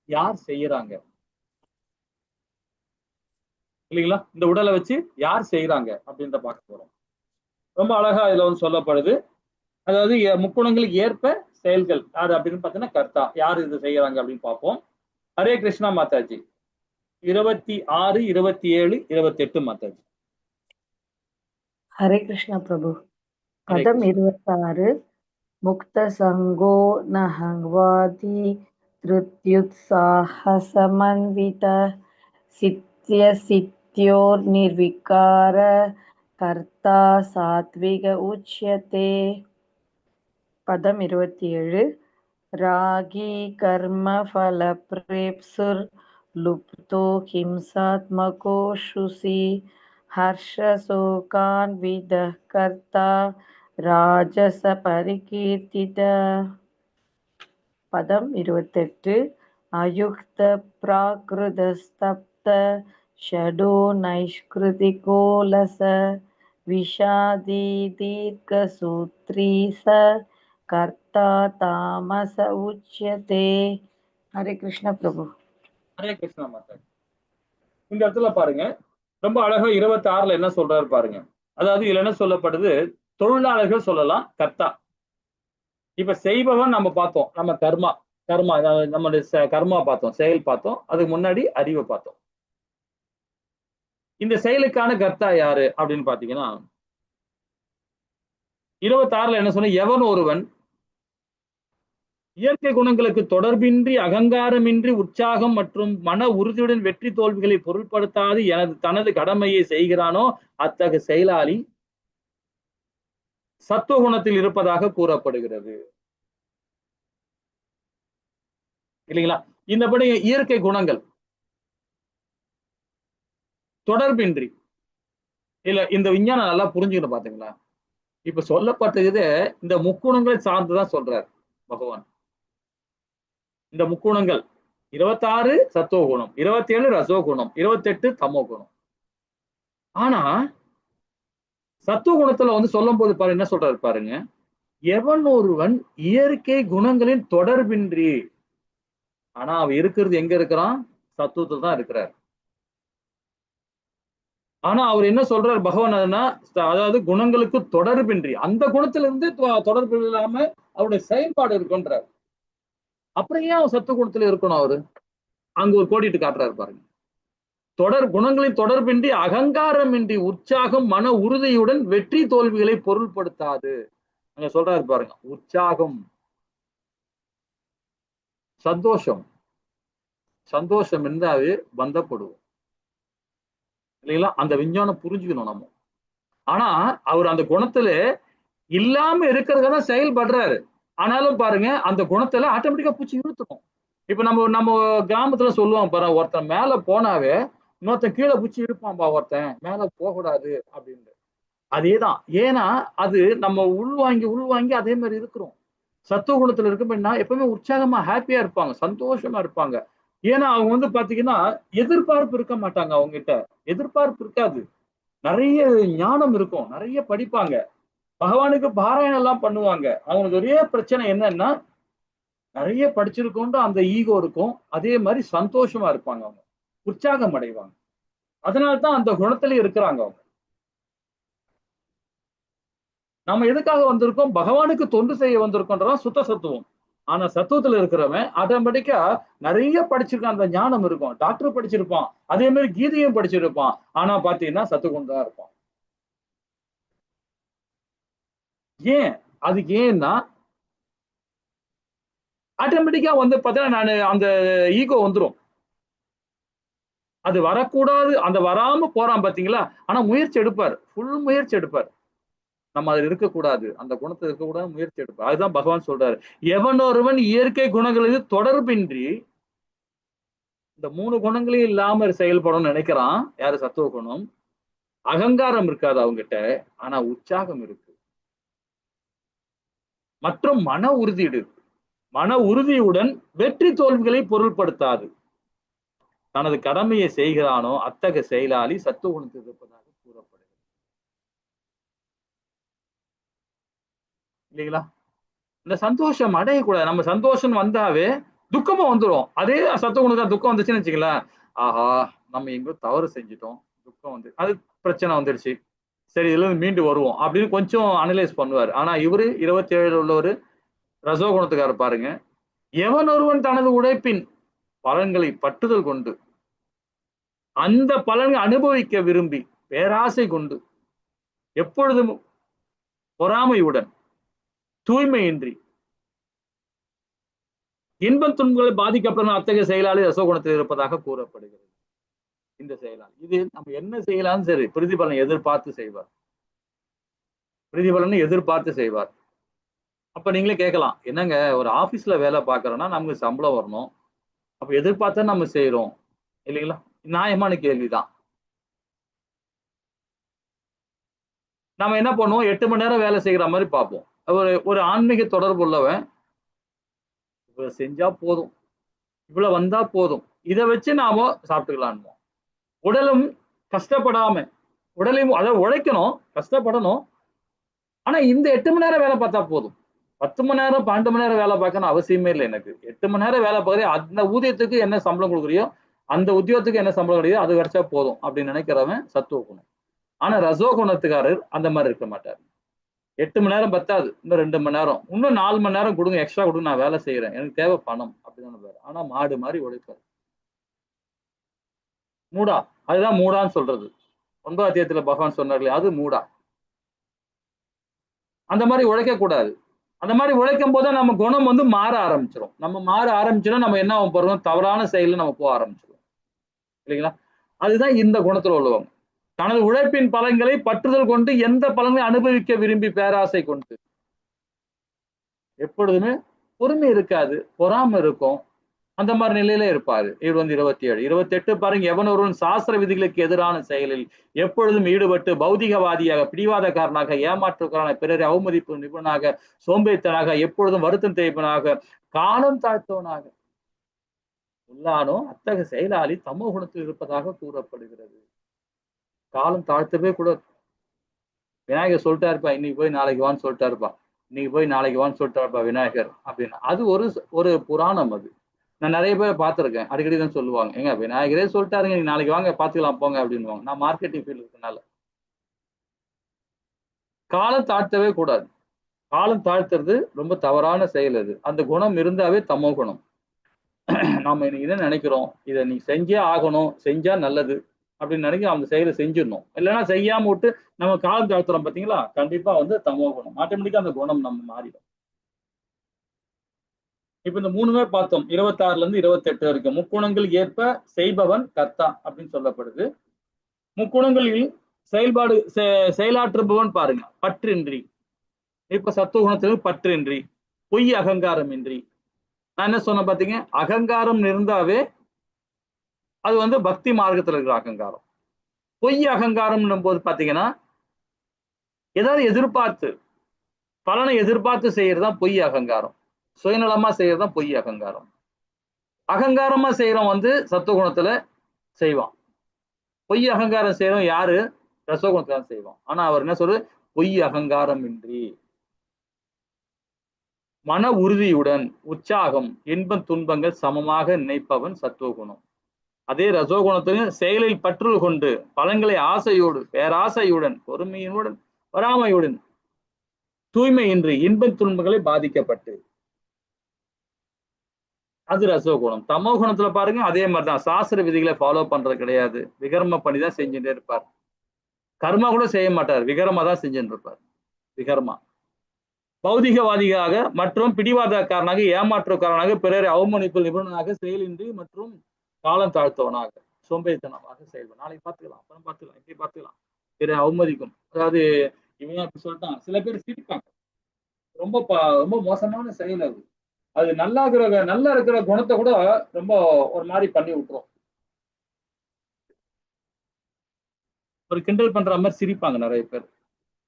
யார் செய்யறாங்க இல்லைங்களா? இந்த உடலை வச்சு யார் செய்யறாங்க அப்படின்ற பார்க்க போறோம். ரொம்ப அழகா இதுல வந்து சொல்லப்படுது. அதாவது முக்குணங்களுக்கு ஏற்ப செயல்கள் யாரு அப்படின்னு பார்த்தீங்கன்னா கர்த்தா யார் இது செய்யறாங்க அப்படின்னு பார்ப்போம். ஹரே கிருஷ்ணா மாதாஜி. 26, 27, 28 மாதாஜி. ஹரே கிருஷ்ணா பிரபு. பதம் 26. முக்த சங்கோ நஹங்வாதி திருத்யுத்சாஹசமன்வித சித்ய சித்யோர் நிர்விகார கர்த்தா சாத்விக உச்யதே. பதம் 27. ராகி கர்ம ஃபல பிரேப்சுர் லுப்தோ ஹிம்சாத்மகோ ஷுசி ஹர்ஷசோகான்வித கர்த்தா ராஜச பரிகீர்த்தித. பதம் 28. அயுக்த பிராகிருதஸ்தப்த ஷடோ நைஷ்கிருதிகோலச விஷாதி தீர்க்கசூத்ரி ச கர்த்தா தாமச உச்யதே. ஹரே கிருஷ்ண பிரபு. ஹரே கிருஷ்ணா மாதாஜி. இந்த இடத்துல பாருங்க, ரொம்ப அழகா 26ல என்ன சொல்றாரு பாருங்க. அதாவது இதுல என்ன சொல்லப்படுது? தொழிலாளர்கள் சொல்லலாம், கர்த்தா இப்ப செய்பவன் நம்ம பார்த்தோம், நம்ம கர்மா கர்மா நம்மளுடைய கர்மா பார்த்தோம், செயல் பார்த்தோம். அதுக்கு முன்னாடி அறிவை பார்த்தோம். இந்த செயலுக்கான கர்த்தா யாரு அப்படின்னு பாத்தீங்கன்னா 26ல என்ன சொன்ன, எவன் ஒருவன் இயற்கை குணங்களுக்கு தொடர்பின்றி அகங்காரமின்றி உற்சாகம் மற்றும் மன உறுதியுடன் வெற்றி தோல்விகளை பொருட்படுத்தாது தனது கடமையை செய்கிறானோ அத்தகைய செயலாளி சத்துவகுணத்தில் இருப்பதாக கூறப்படுகிறது. இல்லைங்களா? இந்தபடி இயற்கை குணங்கள் தொடர்பின்றி இல்ல, இந்த விஞ்ஞானம் நல்லா புரிஞ்சுக்கணும். பாத்தீங்களா, இப்ப சொல்லப்பட்டது இந்த முக்குணங்களை சார்ந்துதான் சொல்றாரு பகவான். இந்த முக்குணங்கள் 26 சத்துவ குணம், 27 ரசோ குணம், 28 தமோ குணம். ஆனா சத்துவ குணத்துல வந்து சொல்லும் போது பாருங்க என்ன சொல்றாரு பாருங்க, எவன் ஒருவன் இயற்கை குணங்களின் தொடர்பின்றி, ஆனா அவன் இருக்கிறது எங்க இருக்கிறான்? சத்துவத்தில் தான் இருக்கிறார். ஆனா அவர் என்ன சொல்றாரு பகவான், அதாவது குணங்களுக்கு தொடர்பின்றி, அந்த குணத்துல இருந்து தொடர்பு இல்லாம அவருடைய செயல்பாடு இருக்குன்றார். அப்புறம் ஏன் அவர் சத்துவ குணத்துல இருக்கணும்? அவரு அங்க ஒரு கோடிட்டு காட்டுறாரு பாருங்க. குணங்களின் தொடர்பின்றி அகங்காரமின்றி உற்சாகம் மன உறுதியுடன் வெற்றி தோல்விகளை பொருள்படுத்தாது. அங்க சொல்றாரு பாருங்க, உற்சாகம், சந்தோஷம் இருந்தாவே பந்தப்படுவோம் இல்லைங்களா? அந்த விஞ்ஞானம் புரிஞ்சுக்கணும் நம்ம. ஆனா அவர் அந்த குணத்துல இல்லாம இருக்கிறதான் செயல்படுறாரு. ஆனாலும் பாருங்க அந்த குணத்துல ஆட்டோமேட்டிக்கா பூச்சி இழுத்துக்கும். இப்ப நம்ம கிராமத்துல சொல்லுவோம் பாரு, ஒருத்தன் மேல போனாவே இன்னொருத்தன் கீழே பூச்சி இழுப்பான்பா, ஒருத்தன் மேல போகக்கூடாது அப்படின்னு. அதேதான். ஏன்னா அது நம்ம உள்வாங்கி அதே மாதிரி இருக்கிறோம். சத்துவ குணத்துல இருக்குன்னா எப்பவுமே உற்சாகமா ஹாப்பியா இருப்பாங்க, சந்தோஷமா இருப்பாங்க. ஏன்னா அவங்க வந்து பாத்தீங்கன்னா எதிர்பார்ப்பு இருக்க மாட்டாங்க. அவங்க கிட்ட எதிர்பார்ப்பு இருக்காது. நிறைய ஞானம் இருக்கும், நிறைய படிப்பாங்க, பகவானுக்கு பாராயணம் எல்லாம் பண்ணுவாங்க. அவங்களுக்கு ஒரே பிரச்சனை என்னன்னா நிறைய படிச்சிருக்கோன்ற அந்த ஈகோ இருக்கும். அதே மாதிரி சந்தோஷமா இருப்பாங்க, அவங்க உற்சாகம் அடைவாங்க. அதனால்தான் அந்த குணத்திலே இருக்கிறாங்க அவங்க. நம்ம எதுக்காக வந்திருக்கோம்? பகவானுக்கு தொண்டு செய்ய வந்திருக்கோன்றதான் சுத்த சத்துவம். ஆனா சத்துவத்துல இருக்கிறவன் ஆட்டோமேட்டிக்கா நிறைய படிச்சிருக்கான், அந்த ஞானம் இருக்கும். டாக்டர் படிச்சிருப்பான், அதே மாதிரி கீதையும் படிச்சிருப்பான். ஆனா பாத்தீங்கன்னா சத்துவம் தான் இருப்பான். ஏன்? அதுக்கு ஏன்னா ஆட்டோமேட்டிக்கா வந்து பார்த்தீங்கன்னா நான் அந்த ஈகோ வந்துடும். அது வரக்கூடாது, அந்த வராம போறான் பாத்தீங்களா? ஆனா முயற்சி எடுப்பார், ஃபுல் முயற்சி எடுப்பார். நம்ம அதில் இருக்கக்கூடாது, அந்த குணத்தை இருக்கக்கூடாது, முயற்சி எடுப்பார். அதுதான் பகவான் சொல்றாரு, எவன் ஒருவன் இயற்கை குணங்களுக்கு தொடர்பின்றி இந்த 3 குணங்களையும் இல்லாம செயல்படணும்னு நினைக்கிறான். யாரு? சத்துவ குணம். அகங்காரம் இருக்காது அவங்கிட்ட, ஆனா உற்சாகம் இருக்கு. மற்றும் மன உறுதியுடன் வெற்றி தோல்விகளை பொருள்படுத்தாது தனது கடமையை செய்கிறானோ அத்தகைய செயலாளி சத்துவ குணத்தில் இருப்பதாக கூறப்படுகிறது. இல்லைங்களா? இந்த சந்தோஷம் அடையக்கூடாது. நம்ம சந்தோஷம் வந்தாவே துக்கமும் வந்துடும். அதே சத்துவ குணத்துல துக்கம் வந்துச்சுன்னு வச்சுங்களேன், ஆஹா நம்ம எங்கோ தவறு செஞ்சுட்டோம், துக்கம் வந்து அது பிரச்சனை வந்துடுச்சு, சரி இதுல இருந்து மீண்டு வருவோம் அப்படின்னு கொஞ்சம் அனலைஸ் பண்ணுவார். ஆனா இவரு 27 உள்ளவரு ரசோகுணத்துக்காரர் பாருங்க, எவன் ஒருவன் தனது உழைப்பின் பலன்களை பற்றுதல் கொண்டு அந்த பலன்களை அனுபவிக்க விரும்பி பேராசை கொண்டு எப்பொழுதும் பொறாமையுடன் தூய்மையின்றி இன்பம் துன்பங்களை பாதிக்கப்படும் அத்தகைய செயலாளி ரசோகுணத்தில் இருப்பதாக கூறப்படுகிறது. இந்த செயலாளி இது நம்ம என்ன செய்யலாம், சரி பிரதிபலனை எதிர்பார்த்து செய்வார், பிரதிபலனை எதிர்பார்த்து செய்வார். அப்ப நீங்களே கேட்கலாம், என்னங்க ஒரு ஆபீஸ்ல வேலை பார்க்கறோம்னா நமக்கு சம்பளம் வரணும், அப்ப எதிர்பார்த்தா நம்ம செய்யறோம் இல்லைங்களா? நியாயமான கேள்விதான். நம்ம என்ன பண்ணுவோம், 8 மணி நேரம் வேலை செய்யற மாதிரி பார்ப்போம். ஒரு ஆன்மீக தொடர்பு உள்ளவன் இவ்வளவு செஞ்சா போதும், இவ்வளவு வந்தா போதும், இதை வச்சு நாம சாப்பிட்டுக்கலாம். உடலும் கஷ்டப்படாம, உடலையும் அதை உழைக்கணும், கஷ்டப்படணும். ஆனா இந்த 8 மணி நேரம் வேலை பார்த்தா போதும், 10 மணி நேரம் 12 மணி நேரம் வேலை பார்க்கணும் அவசியமே இல்லை. எனக்கு 8 மணி நேரம் வேலை பார்க்கறேன், அந்த ஊதியத்துக்கு என்ன சம்பளம் கொடுக்குறியோ, அந்த உத்தியோகத்துக்கு என்ன சம்பளம் கிடையாது, அது கிடைச்சா போதும் அப்படின்னு நினைக்கிறவன் சத்துவ குணம். ஆனா ரசோ குணத்துக்காரர் அந்த மாதிரி இருக்க மாட்டார். 8 மணி நேரம் பத்தாது, இன்னும் 2 மணி நேரம், இன்னும் 4 மணி நேரம் கொடுங்க, எக்ஸ்ட்ரா கொடுங்க, நான் வேலை செய்யறேன், எனக்கு தேவை பணம் அப்படிதானே பாரு. ஆனா மாடு மாதிரி உழைப்பாரு. மூடா, அதுதான் மூடான்னு சொல்றது. 9ஆம் அத்தியாயத்துல பகவான் சொன்னார், அது மூடா. அந்த மாதிரி உழைக்க கூடாது. அந்த மாதிரி உழைக்கும் போது நம்ம குணம் வந்து மாற ஆரம்பிச்சிடும். நம்ம மாற ஆரம்பிச்சோம்னா நம்ம என்ன போறோம், தவறான செயல நம்ம போக ஆரம்பிச்சிடும் இல்லைங்களா. அதுதான் இந்த குணத்துல உள்ளவங்க. தனது உழைப்பின் பலன்களை பற்றுதல் கொண்டு எந்த பலன்களை அனுபவிக்க விரும்பி பேராசை கொண்டு எப்பொழுதுமே பொறுமை இருக்காது, பொறாமை இருக்கும், அந்த மாதிரி நிலையில இருப்பாரு. இவர் வந்து 27. 28 பாருங்க, எவன் ஒருவன் சாஸ்திர விதிகளுக்கு எதிரான செயலில் எப்பொழுதும் ஈடுபட்டு பௌதிகவாதியாக, பிடிவாதக்காரனாக, ஏமாற்றுக்காரனாக, பிறரை அவமதிப்பு நிபுணனாக, சோம்பேத்தனாக, எப்பொழுதும் வருத்தம் தேய்ப்பனாக, காலம் தாழ்த்தவனாக உள்ளானோ அத்தகைய செயலாளி தமோ குணத்தில் இருப்பதாக கூறப்படுகிறது. காலம் தாழ்த்தவே கூட விநாயகர் சொல்லிட்டா இருப்பா, இன்னைக்கு போய் நாளைக்கு வான்னு சொல்லிட்டா இருப்பா, இன்னைக்கு போய் நாளைக்கு வான்னு சொல்லிட்டா இருப்பா விநாயகர் அப்படின்னு. அது ஒரு புராணம். அது நான் நிறைய பேர் பார்த்திருக்கேன், அடிக்கடி தான் சொல்லுவாங்க, ஏங்க விநாயகரே சொல்லிட்டாருங்க, நீங்க நாளைக்கு வாங்க பாத்துக்கலாம் போங்க அப்படின்வாங்க. நான் மார்க்கெட்டிங் ஃபீல்டு இருக்கனால காலம் தாழ்த்தவே கூடாது. காலம் தாழ்த்துறது ரொம்ப தவறான செயல். அது அந்த குணம் இருந்தாவே தமோ குணம். நாம இன்னைக்கு என்ன நினைக்கிறோம், இதை நீ செஞ்சே ஆகணும், செஞ்சா நல்லது அப்படின்னு நினைக்க அந்த செயலை செஞ்சிடணும். இல்லைன்னா செய்யாம விட்டு நம்ம காலம் தாழ்த்துறோம் பாத்தீங்களா, கண்டிப்பா வந்து தமோ குணம். ஆட்டோமேட்டிக்கா அந்த குணம் நம்ம மாறிடும். இப்ப இந்த 3மே பார்த்தோம், 26ல இருந்து 28 வரைக்கும். முக்குணங்கள் ஏற்ப செய்பவன் கர்த்தா அப்படின்னு சொல்லப்படுது. முக்குணங்களில் செயல்பாடு செயலாற்றுபவன் பாருங்க, பற்றின்றி. இப்ப சத்துவகுணத்திற்கு பற்றின்றி, பொய் அகங்காரம் இன்றி. நான் என்ன சொன்ன பாத்தீங்க, அகங்காரம் இருந்தாவே அது வந்து பக்தி மார்க்கத்துல இருக்கிற அகங்காரம். பொய் அகங்காரம் போது பாத்தீங்கன்னா ஏதாவது எதிர்பார்த்து பலனை எதிர்பார்த்து செய்யறதுதான் பொய் அகங்காரம். சுயநலமா செய்யறதுதான் பொய் அகங்காரம். அகங்காரமா செய்யறோம் வந்து சத்துவகுணத்துல செய்வான். பொய் அகங்காரம் செய்யறோம் யாரு, ரசோகுணத்துல தான் செய்வான். ஆனா அவர் என்ன சொல்றது, பொய் அகங்காரம் இன்றி மன உறுதியுடன் உற்சாகம் இன்பம் துன்பங்கள் சமமாக நினைப்பவன் சத்துவகுணம். அதே ரசோகுணத்திலும் செயலில் பற்று கொண்டு பலன்களை ஆசையோடு, பேராசையுடன், பொறுமையுடன், வராமையுடன், தூய்மையின்றி இன்ப துன்பங்களை பாதிக்கப்பட்டு, அது ரசோகுணம். தமோ குணத்துல பாருங்க அதே மாதிரிதான், சாஸ்திர விதிகளை ஃபாலோ பண்றது கிடையாது, விகர்ம பண்ணிதான் செஞ்சுட்டே இருப்பார். கர்மா கூட செய்ய மாட்டார், விகரமா தான் செஞ்சுட்டு இருப்பார். விகர்மா. பௌதிகவாதியாக மற்றும் பிடிவாதக்காரனாக, ஏமாற்றுக்காரனாக, பிறரை அவமதிப்பு நிபுணனாக, செயலின்றி மற்றும் காலம் தாழ்த்தவனாக, சோம்பேறித்தனமாக செயல்படும். நாளைக்கு பார்த்துக்கலாம், அப்புறம் பார்த்துக்கலாம், இப்படி பார்த்துக்கலாம், பிறரை அவமதிக்கும். அதாவது இவன் அப்படி சொல்லிட்டான், சில பேர் சிரிப்பாங்க. ரொம்ப ரொம்ப மோசமான செயல் அது. அது நல்லா இருக்கிற குணத்தை கூட ரொம்ப ஒரு மாதிரி பண்ணி விட்டுரும். ஒரு கிண்டல் பண்ற மாதிரி சிரிப்பாங்க நிறைய பேர்.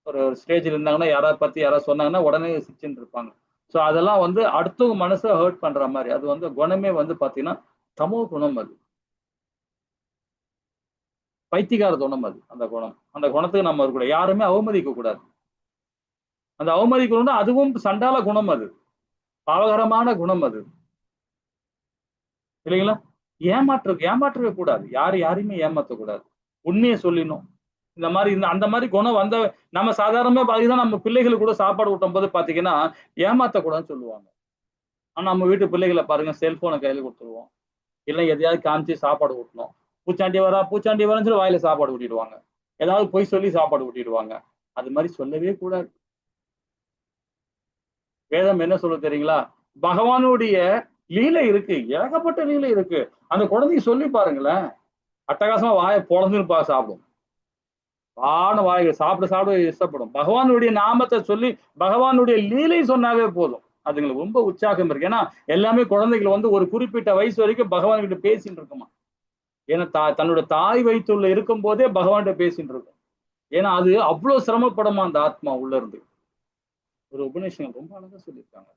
ஒரு ஸ்டேஜ்ல இருந்தாங்கன்னா யாராவது பத்தி யாராவது சொன்னாங்கன்னா உடனே சிரிச்சுட்டு இருப்பாங்க. ஸோ அதெல்லாம் வந்து அடுத்தவங்க மனசை ஹர்ட் பண்ற மாதிரி. அது வந்து குணமே வந்து பாத்தீங்கன்னா தமோ குணம். அது பைத்தியகார குணம். அது அந்த குணம். அந்த குணத்துக்கு நம்ம இருக்கக்கூடாது, யாருமே அவமதிக்க கூடாது. அந்த அவமதிக்கணும்னா அதுவும் சண்டால குணம், அது பாவகரமான குணம். அது இல்லைங்களா. ஏமாற்றவே கூடாது, யாரையுமே ஏமாற்றக்கூடாது, உண்மையை சொல்லிடணும். இந்த மாதிரி அந்த மாதிரி குணம் வந்த நம்ம சாதாரணமா பாத்தீங்கன்னா நம்ம பிள்ளைகளுக்கு கூட சாப்பாடு ஊட்டும் போது பாத்தீங்கன்னா ஏமாத்தக்கூடாதுன்னு சொல்லுவாங்க. ஆனா நம்ம வீட்டு பிள்ளைகளை பாருங்க, செல்போனை கையில கொடுத்துருவோம், இல்லை எதையாவது காமிச்சு சாப்பாடு ஊட்டணும். பூச்சாண்டி வரன்னு சொல்லி வாயில சாப்பாடு ஊட்டிடுவாங்க, ஏதாவது பொய் சொல்லி சாப்பாடு ஊட்டிடுவாங்க. அது மாதிரி சொல்லவே கூடாது. வேதம் என்ன சொல்ல தெரியுங்களா, பகவானுடைய லீலை இருக்கு, ஏகப்பட்ட லீலை இருக்கு. அந்த குழந்தைக்கு சொல்லி பாருங்களேன், அட்டகாசமா வாயை பொழந்துன்னு சாப்பிடும். வாயை சாப்பிட இஷ்டப்படும். பகவானுடைய நாமத்தை சொல்லி பகவானுடைய லீலை சொன்னாவே போதும், அதுங்களுக்கு ரொம்ப உற்சாகம் இருக்கு. ஏன்னா எல்லாமே குழந்தைகள் வந்து ஒரு குறிப்பிட்ட வயசு வரைக்கும் பகவான் கிட்ட பேசிட்டு இருக்குமா. ஏன்னா தன்னோட தாய் வயிற்றுல இருக்கும் போதே பகவான்கிட்ட பேசிட்டு இருக்கும். ஏன்னா அது அவ்வளவு சிரமப்படுமா அந்த ஆத்மா உள்ள இருந்து. ஒரு உபநிஷம் ரொம்ப அழகா சொல்லியிருக்காங்க.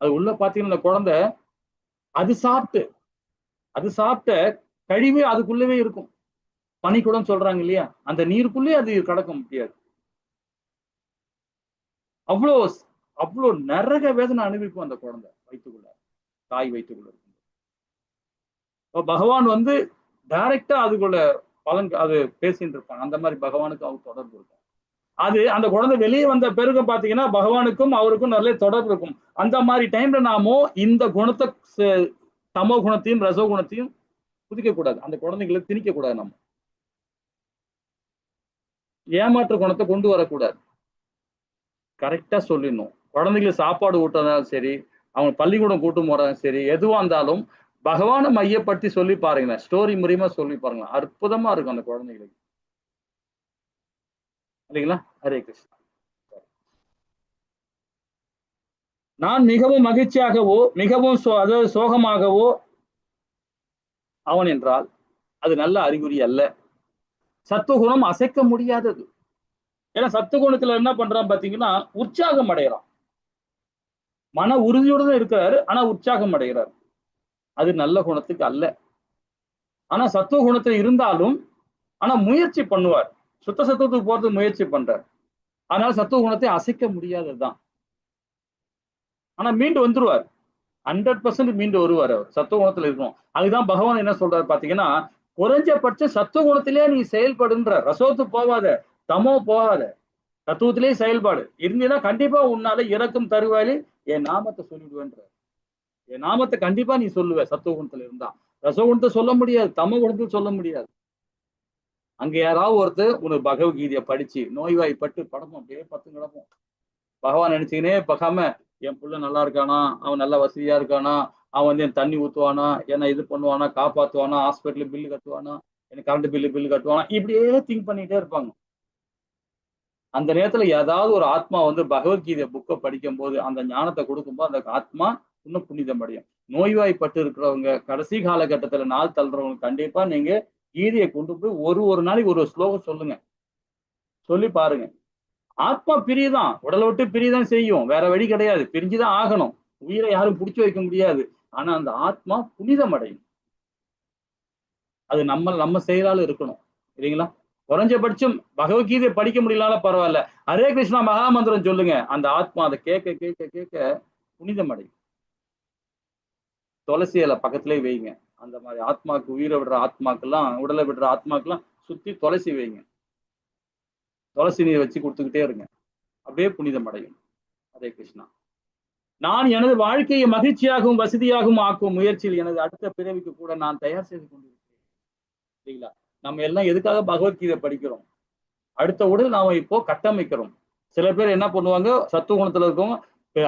அது உள்ள பாத்தீங்கன்னா அந்த குழந்தை அது சாப்பிட்ட கழிவே அதுக்குள்ளவே இருக்கும். பனிக்குடம் சொல்றாங்க இல்லையா, அந்த நீருக்குள்ளே அது கடக்க முடியாது. அவ்வளோ நரக வேதனை அனுபவிக்கும் அந்த குழந்தை வயிற்றுக்குள்ள, தாய் வயிற்றுக்குள்ள இருக்கும். பகவான் வந்து டைரக்டா அதுக்குள்ள பலன் அது பேசிட்டு இருப்பாங்க. அந்த மாதிரி பகவானுக்கு அவங்க தொடர்பு இருக்கும். அது அந்த குழந்தை வெளியே வந்த பிறகு பாத்தீங்கன்னா பகவானுக்கும் அவருக்கும் நல்ல தொடர்பு இருக்கும். அந்த மாதிரி டைம்ல நாமோ இந்த குணத்தை தமோ குணத்தையும் ரசோ குணத்தையும் குதிக்க கூடாது, அந்த குழந்தைங்களுக்கு திணிக்க கூடாது. நம்ம ஏமாற்று குணத்தை கொண்டு வரக்கூடாது, கரெக்டா சொல்லிடணும். குழந்தைங்களுக்கு சாப்பாடு ஊட்டுறதாலும் சரி, அவங்க பள்ளிக்கூடம் கூட்டும் போறதாலும் சரி, எதுவா இருந்தாலும் பகவானை மையப்படுத்தி சொல்லி பாருங்களேன், ஸ்டோரி மூலியமா சொல்லி பாருங்க, அற்புதமா இருக்கும் அந்த குழந்தைகளுக்கு, இல்லைங்களா? ஹரே கிருஷ்ணா. நான் மிகவும் மகிழ்ச்சியாகவோ மிகவும் அதாவது சோகமாகவோ அவன் என்றால் அது நல்ல அறிகுறி அல்ல. சத்துவகுணம் அசைக்க முடியாதது. ஏன்னா சத்துவகுணத்துல என்ன பண்றான் பாத்தீங்கன்னா, உற்சாகம் அடைகிறான், மன உறுதியுடன் இருக்கிறாரு, ஆனா உற்சாகம் அடைகிறார். அது நல்ல குணத்துக்கு அல்ல. ஆனா சத்துவ குணத்துல இருந்தாலும் ஆனா முயற்சி பண்ணுவார், சுத்த சத்துவத்துக்கு போறதுக்கு முயற்சி பண்றார். அதனால சத்துவ குணத்தை அசைக்க முடியாததுதான். ஆனா மீண்டு வந்துருவார், 100% மீண்டு வருவார் அவர் சத்துவ குணத்துல இருக்கணும். அதுதான் பகவான் என்ன சொல்றாரு பாத்தீங்கன்னா, குறைஞ்சபட்சம் சத்துவ குணத்திலே நீ செயல்படுன்ற, ரசோத்து போவாத, தமோ போகாத, தத்துவத்திலே செயல்பாடு இருந்தீங்கன்னா கண்டிப்பா உன்னால இறக்கும் தருவாயிலே என் நாமத்தை சொல்லிடுவேன்ற. என் நாமத்தை கண்டிப்பா நீ சொல்லுவ சத்துவ குணத்துல இருந்தா. ரசகுணத்தை சொல்ல முடியாது, தமோ குணத்தில் சொல்ல முடியாது. அங்க யாராவது ஒருத்தர் உனக்கு பகவத்கீதையை படிச்சு நோய்வாய்ப்பட்டு படமும் அப்படியே பத்து கிடப்போம், பகவான் நினைச்சுக்கினே பார்க்காம என் புள்ள நல்லா இருக்கானா, அவன் நல்ல வசதியா இருக்கானா, அவன் வந்து என் தண்ணி ஊத்துவானா, என்ன இது பண்ணுவானா, காப்பாத்துவானா, ஹாஸ்பிட்டல் பில்லு கட்டுவானா, எனக்கு கரண்ட் பில்லு கட்டுவானா, இப்படியே திங்க் பண்ணிட்டே இருப்பாங்க. அந்த நேரத்துல ஏதாவது ஒரு ஆத்மா வந்து பகவத்கீதை புக்கை படிக்கும் போது அந்த ஞானத்தை கொடுக்கும்போது அந்த ஆத்மா இன்னும் புனிதம் அடையும். நோய்வாய்ப்பட்டு இருக்கிறவங்க, கடைசி காலகட்டத்துல நாள் தள்ளுறவங்க கண்டிப்பா நீங்க கீதையை கொண்டு போய் ஒரு நாளைக்கு ஒரு ஸ்லோகம் சொல்லுங்க, சொல்லி பாருங்க. ஆத்மா பிரியதான், உடலை விட்டு பிரியதான் செய்யும், வேற வழி கிடையாது, பிரிஞ்சுதான் ஆகணும். உயிரை யாரும் பிடிச்சு வைக்க முடியாது. ஆனா அந்த ஆத்மா புனிதம் அடையும். அது நம்ம செயலால இருக்கணும், இல்லைங்களா? குறைஞ்சபட்சம் பகவத்கீதை படிக்க முடியலனாலும் பரவாயில்ல, ஹரே கிருஷ்ணா மகாமந்திரம் சொல்லுங்க, அந்த ஆத்மா அதை கேட்க கேட்க கேட்க புனிதம் அடையும். துளசி இலை பக்கத்திலே வைங்க, அந்த மாதிரி ஆத்மாக்கு, உயிரை விடுற ஆத்மாக்கெல்லாம், உடலை விடுற ஆத்மாக்கெல்லாம் சுத்தி துளசி வைங்க, துளசி நீரை வச்சு கொடுத்துக்கிட்டே இருங்க, அப்படியே புனிதம் அடையும். ஹரே கிருஷ்ணா. நான் எனது வாழ்க்கையை மகிழ்ச்சியாகவும் வசதியாகவும் ஆக்கும் முயற்சியில் எனது அடுத்த பிறவிக்கு கூட நான் தயார் செய்து கொண்டிருக்கிறேன். சரிங்களா? நம்ம எல்லாம் எதுக்காக பகவத்கீதை படிக்கிறோம்? அடுத்த உடல் நாம இப்போ கட்டமைக்கிறோம். சில பேர் என்ன பண்ணுவாங்க, சத்துவ குணத்துல இருக்கவங்க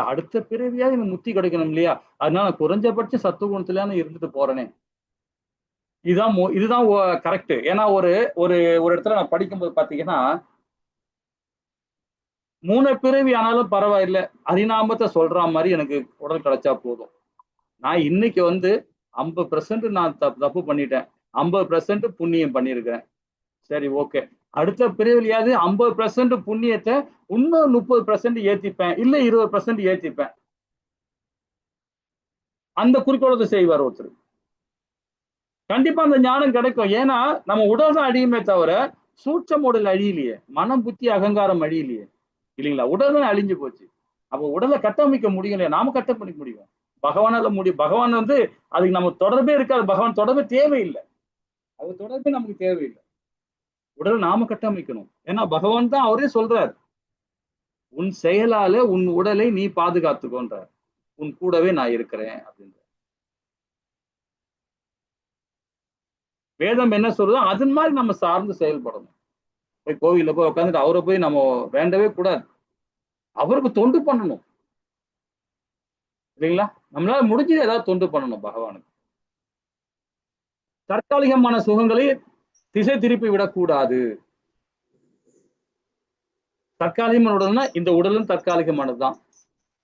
அடுத்த பிறவியாவது எனக்கு முத்தி கிடைக்கணும் இல்லையா, அதனால குறைஞ்சபட்ச சத்துவ குணத்துல இருந்துட்டு போறேனே, இதுதான் கரெக்ட். ஏன்னா ஒரு ஒரு இடத்துல நான் படிக்கும்போது பாத்தீங்கன்னா, 3 பிறவி ஆனாலும் பரவாயில்ல, ஹரிநாமத்தை சொல்ற மாதிரி எனக்கு உடல் கிடைச்சா போதும். நான் இன்னைக்கு வந்து 50% நான் தப்பு பண்ணிட்டேன், 50% புண்ணியம் பண்ணியிருக்கிறேன், சரி ஓகே, அடுத்த பிரிவிலையாவது 50% புண்ணியத்தை இன்னும் 30% ஏத்திப்பேன், இல்ல 20% ஏத்திப்பேன். அந்த குறிக்கோளத்தை செய்வார் ஒருத்தர், கண்டிப்பா அந்த ஞானம் கிடைக்கும். ஏன்னா நம்ம உடல் தான் அழியுமே தவிர சூட்சம் உடல் அழியலையே, மனம் புத்தி அகங்காரம் அழியலையே, இல்லைங்களா? உடல் தான் அழிஞ்சு போச்சு. அப்ப உடலை கட்டமைக்க முடியும் இல்லையா, நாம கட்டமைக்க முடியும், பகவானால முடியும். பகவான் வந்து அதுக்கு நம்ம தொடர்பே இருக்காது, பகவான் தொடர்பு தேவையில்லை, அது தொடர்பு நமக்கு தேவையில்லை. உடலை நாம கட்டமைக்கணும். ஏன்னா பகவான் தான் அவரே சொல்றார், உன் செயலால உன் உடலை நீ பாதுகாத்துக்கோன்றார், உன் கூடவே நான் இருக்கிறேன் அப்படின்ற. வேதம் என்ன சொல்றதோ அதன் மாதிரி நம்ம சார்ந்து செயல்படணும். போய் கோவில்ல போய் உட்காந்துட்டு அவரை போய் நம்ம வேண்டவே கூடாது, அவருக்கு தொண்டு பண்ணணும், இல்லைங்களா? நம்மளால முடிஞ்சது ஏதாவது தொண்டு பண்ணணும் பகவானுக்கு. தற்காலிகமான சுகங்களை திசை திருப்பி விடக்கூடாது. தற்காலிகமான உடல்னா இந்த உடலும் தற்காலிகமானதுதான்,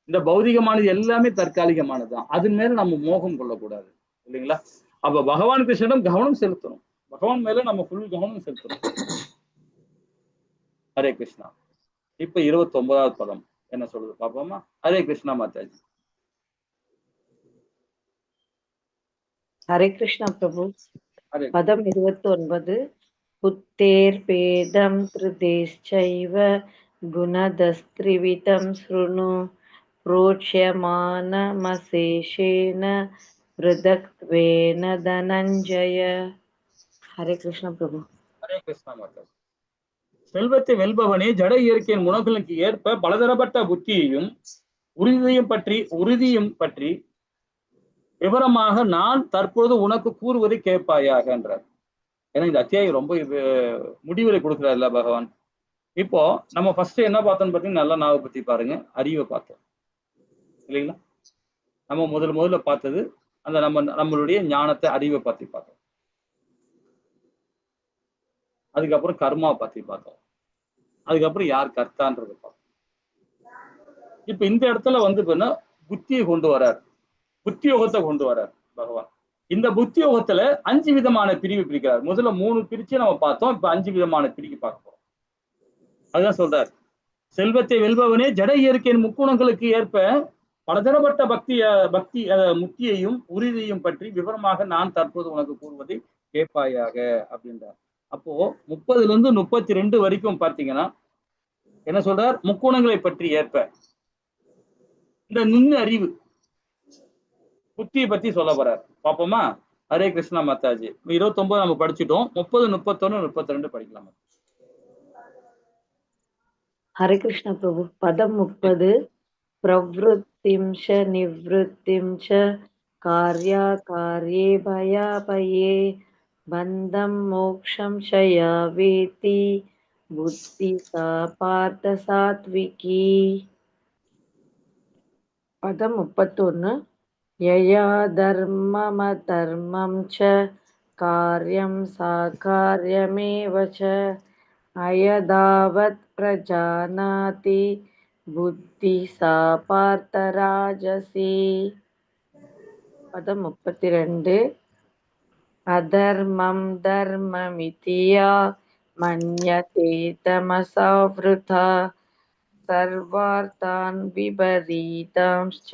இந்த பௌதிகமானது எல்லாமே தற்காலிகமானதுதான், அதன் மேல நம்ம மோகம் கொள்ளக்கூடாது, இல்லைங்களா? அப்ப பகவான் கிருஷ்ணனிடம் கவனம் செலுத்தணும், பகவான் மேல நம்ம ஃபுல் கவனம் செலுத்தணும். ஹரே கிருஷ்ணா. இப்ப 29வது பதம் என்ன சொல்றது பாப்போமா? ஹரே கிருஷ்ணா மாதாஜி. ஹரே கிருஷ்ணா பிரபு. பதம் 29. புத்தேர்பேதம் த்ரிதேஷ்சைவ குணதஸ்த்ரிவிதம் ஸ்ருணு ப்ரோச்யமானமசேஷேன ப்ருதக்த்வேன தனஞ்சய. ஹரே கிருஷ்ணா பிரபு. ஹரே கிருஷ்ணா மாதாஜி. செல்வத்தை வெல்பவனே ஜட இயற்கையின் குணங்களுக்கு ஏற்ப பலதரப்பட்ட புத்தியையும் உறுதியும் பற்றி விவரமாக நான் தற்பொழுது உனக்கு கூறுவதை கேட்பாயாக என்றார். ஏன்னா இந்த அத்தியாயம் ரொம்ப முடிவுரை கொடுக்குறாருல்ல பகவான். இப்போ நம்ம ஃபர்ஸ்ட் என்ன பார்த்தோம்னு பார்த்தீங்கன்னா, நல்லா நாவை பத்தி பாருங்க, அறிவை பார்த்தோம் இல்லைங்களா? நம்ம முதல்ல பார்த்தது அந்த நம்மளுடைய ஞானத்தை, அறிவை பத்தி பார்த்தோம். அதுக்கப்புறம் கர்மா பத்தி பார்த்தோம். அதுக்கப்புறம் யார் கர்த்தான்றது பார்த்தோம். இப்ப இந்த இடத்துல வந்து புத்தியை கொண்டு வரார், புத்தியோகத்தை கொண்டு வரார் பகவான். இந்த புத்தியோகத்துல 5 விதமான பிரிவு பிரிக்கிறார். முதல்ல 3 பிரிச்சு நம்ம பார்த்தோம், இப்ப 5 விதமான பிரிவு பார்க்க போறோம். அதுதான் சொல்றார், செல்வத்தை வெல்பவனே ஜட இயற்கையின் முக்குணங்களுக்கு ஏற்ப பலதரப்பட்ட பக்தி முக்தியையும் உறுதியையும் பற்றி விவரமாக நான் தற்போது உனக்கு கூறுவதை கேட்பாயாக அப்படின்றார். அப்போ 30 to 32 வரைக்கும் பார்த்தீங்கன்னா என்ன சொல்றார்? முக்குணங்களை பற்றி ஏற்ப இந்த நுண்ணு அறிவு புத்தியை பத்தி சொல்ல போறார். பாப்போமா? ஹரே கிருஷ்ணா மாதாஜி. 29 நம்ம படிச்சுட்டோம். 30, 31, 32 படிக்கலாம். ஹரே கிருஷ்ண பிரபு. பதம் 30. பிரவృத்திம்ச நிவృத்திம்ச கார்யே பயாபயே பந்தம் மோக்ஷம் ஷயா வேதி புத்தி சா பார்த்த சாத்விகி. பதம் 31. யயா தர்மமதர்மம் ச கார்யம் சாகார்யமேவ ச அயதாவத் பிரஜானாதி புத்தி சா பார்த்த ராஜசி. பதம் 32. அதர்மம் தர்மமிதியா மன்யதே தமசா வ்ருதா சர்வார்த்தான் விபரீதாம்ச்ச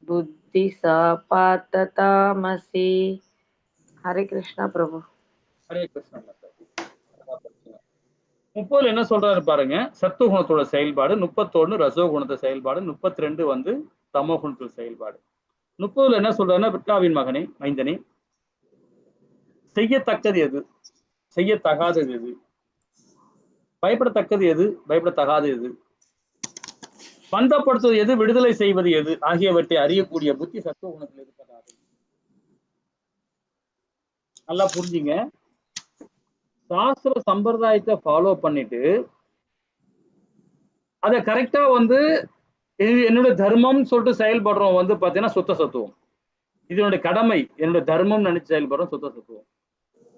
புத்தி சா பார்த்த தாமசி. ஹரே கிருஷ்ணா பிரபு. ஹரே கிருஷ்ணா. 30 என்ன சொல்றாரு பாருங்க, சத்துவகுணத்தோட செயல்பாடு. 31 ரசோகுணத்த செயல்பாடு. 32 வந்து தமோகுணத்தோட செயல்பாடு. 30 என்ன சொல்றாருன்னா, விட்டாவின் மகனே, மைந்தனே, செய்யத்தக்கது எது, செய்யத்தகாதது எது, பயப்படத்தக்கது எது, பயப்படத்தகாதது எது, பந்தப்படுத்துவது எது, விடுதலை செய்வது எது ஆகியவற்றை அறியக்கூடிய புத்தி சத்துவகுணத்தில் இருப்பதாக. நல்லா புரிஞ்சுங்க. சாஸ்திர சம்பிரதாயத்தை ஃபாலோ பண்ணிட்டு அதை கரெக்டா வந்து இது என்னுடைய தர்மம்னு சொல்லிட்டு செயல்படுறோம் வந்து பாத்தீங்கன்னா சுத்த சத்துவம். இது என்னுடைய கடமை, என்னுடைய தர்மம் நினைச்சு செயல்படுறோம் சுத்த சத்துவம்.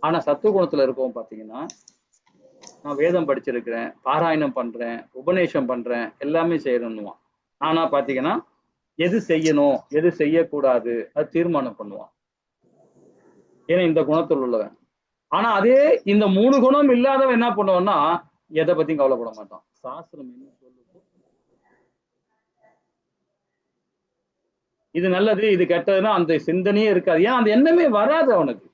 ஆனா சத்துவ குணத்துல இருக்கோம் பாத்தீங்கன்னா, நான் வேதம் படிச்சிருக்கிறேன், பாராயணம் பண்றேன், உபநேசம் பண்றேன், எல்லாமே செய்யணும்னுவான். ஆனா பாத்தீங்கன்னா எது செய்யணும் எது செய்யக்கூடாது அது தீர்மானம் பண்ணுவான். ஏன்னா இந்த குணத்தில் உள்ளவன். ஆனா அதே இந்த 3 குணம் இல்லாதவன் என்ன பண்ணுவான்னா எதை பத்தியும் கவலைப்பட மாட்டான். சாஸ்திரம் என்ன சொல்லுது, இது நல்லது இது கெட்டதுன்னா அந்த சிந்தனையே இருக்காது. ஏன் அந்த எண்ணமே வராது அவனுக்கு.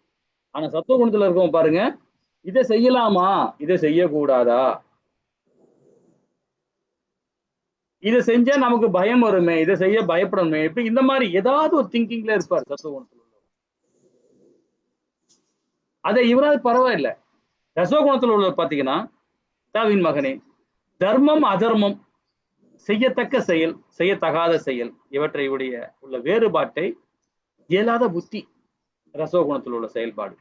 ஆனா சத்துவ குணத்துல இருக்கவன் பாருங்க, இதை செய்யலாமா இதை செய்யக்கூடாதா, இதை செஞ்சா நமக்கு பயம் வருமே, இதை செய்ய பயப்படணுமே, இப்படி இந்த மாதிரி ஏதாவது ஒரு திங்கிங்ல இருப்பார் சத்துவ குணத்துல. அதை இவராது பரவாயில்லை. ரசோகுணத்தில் உள்ள பாத்தீங்கன்னா, தாவின் மகனே, தர்மம் அதர்மம், செய்யத்தக்க செயல் செய்யத்தகாத செயல் இவற்றை உள்ள வேறுபாட்டை இயலாத புத்தி ரசோகுணத்தில் உள்ள செயல்பாடு.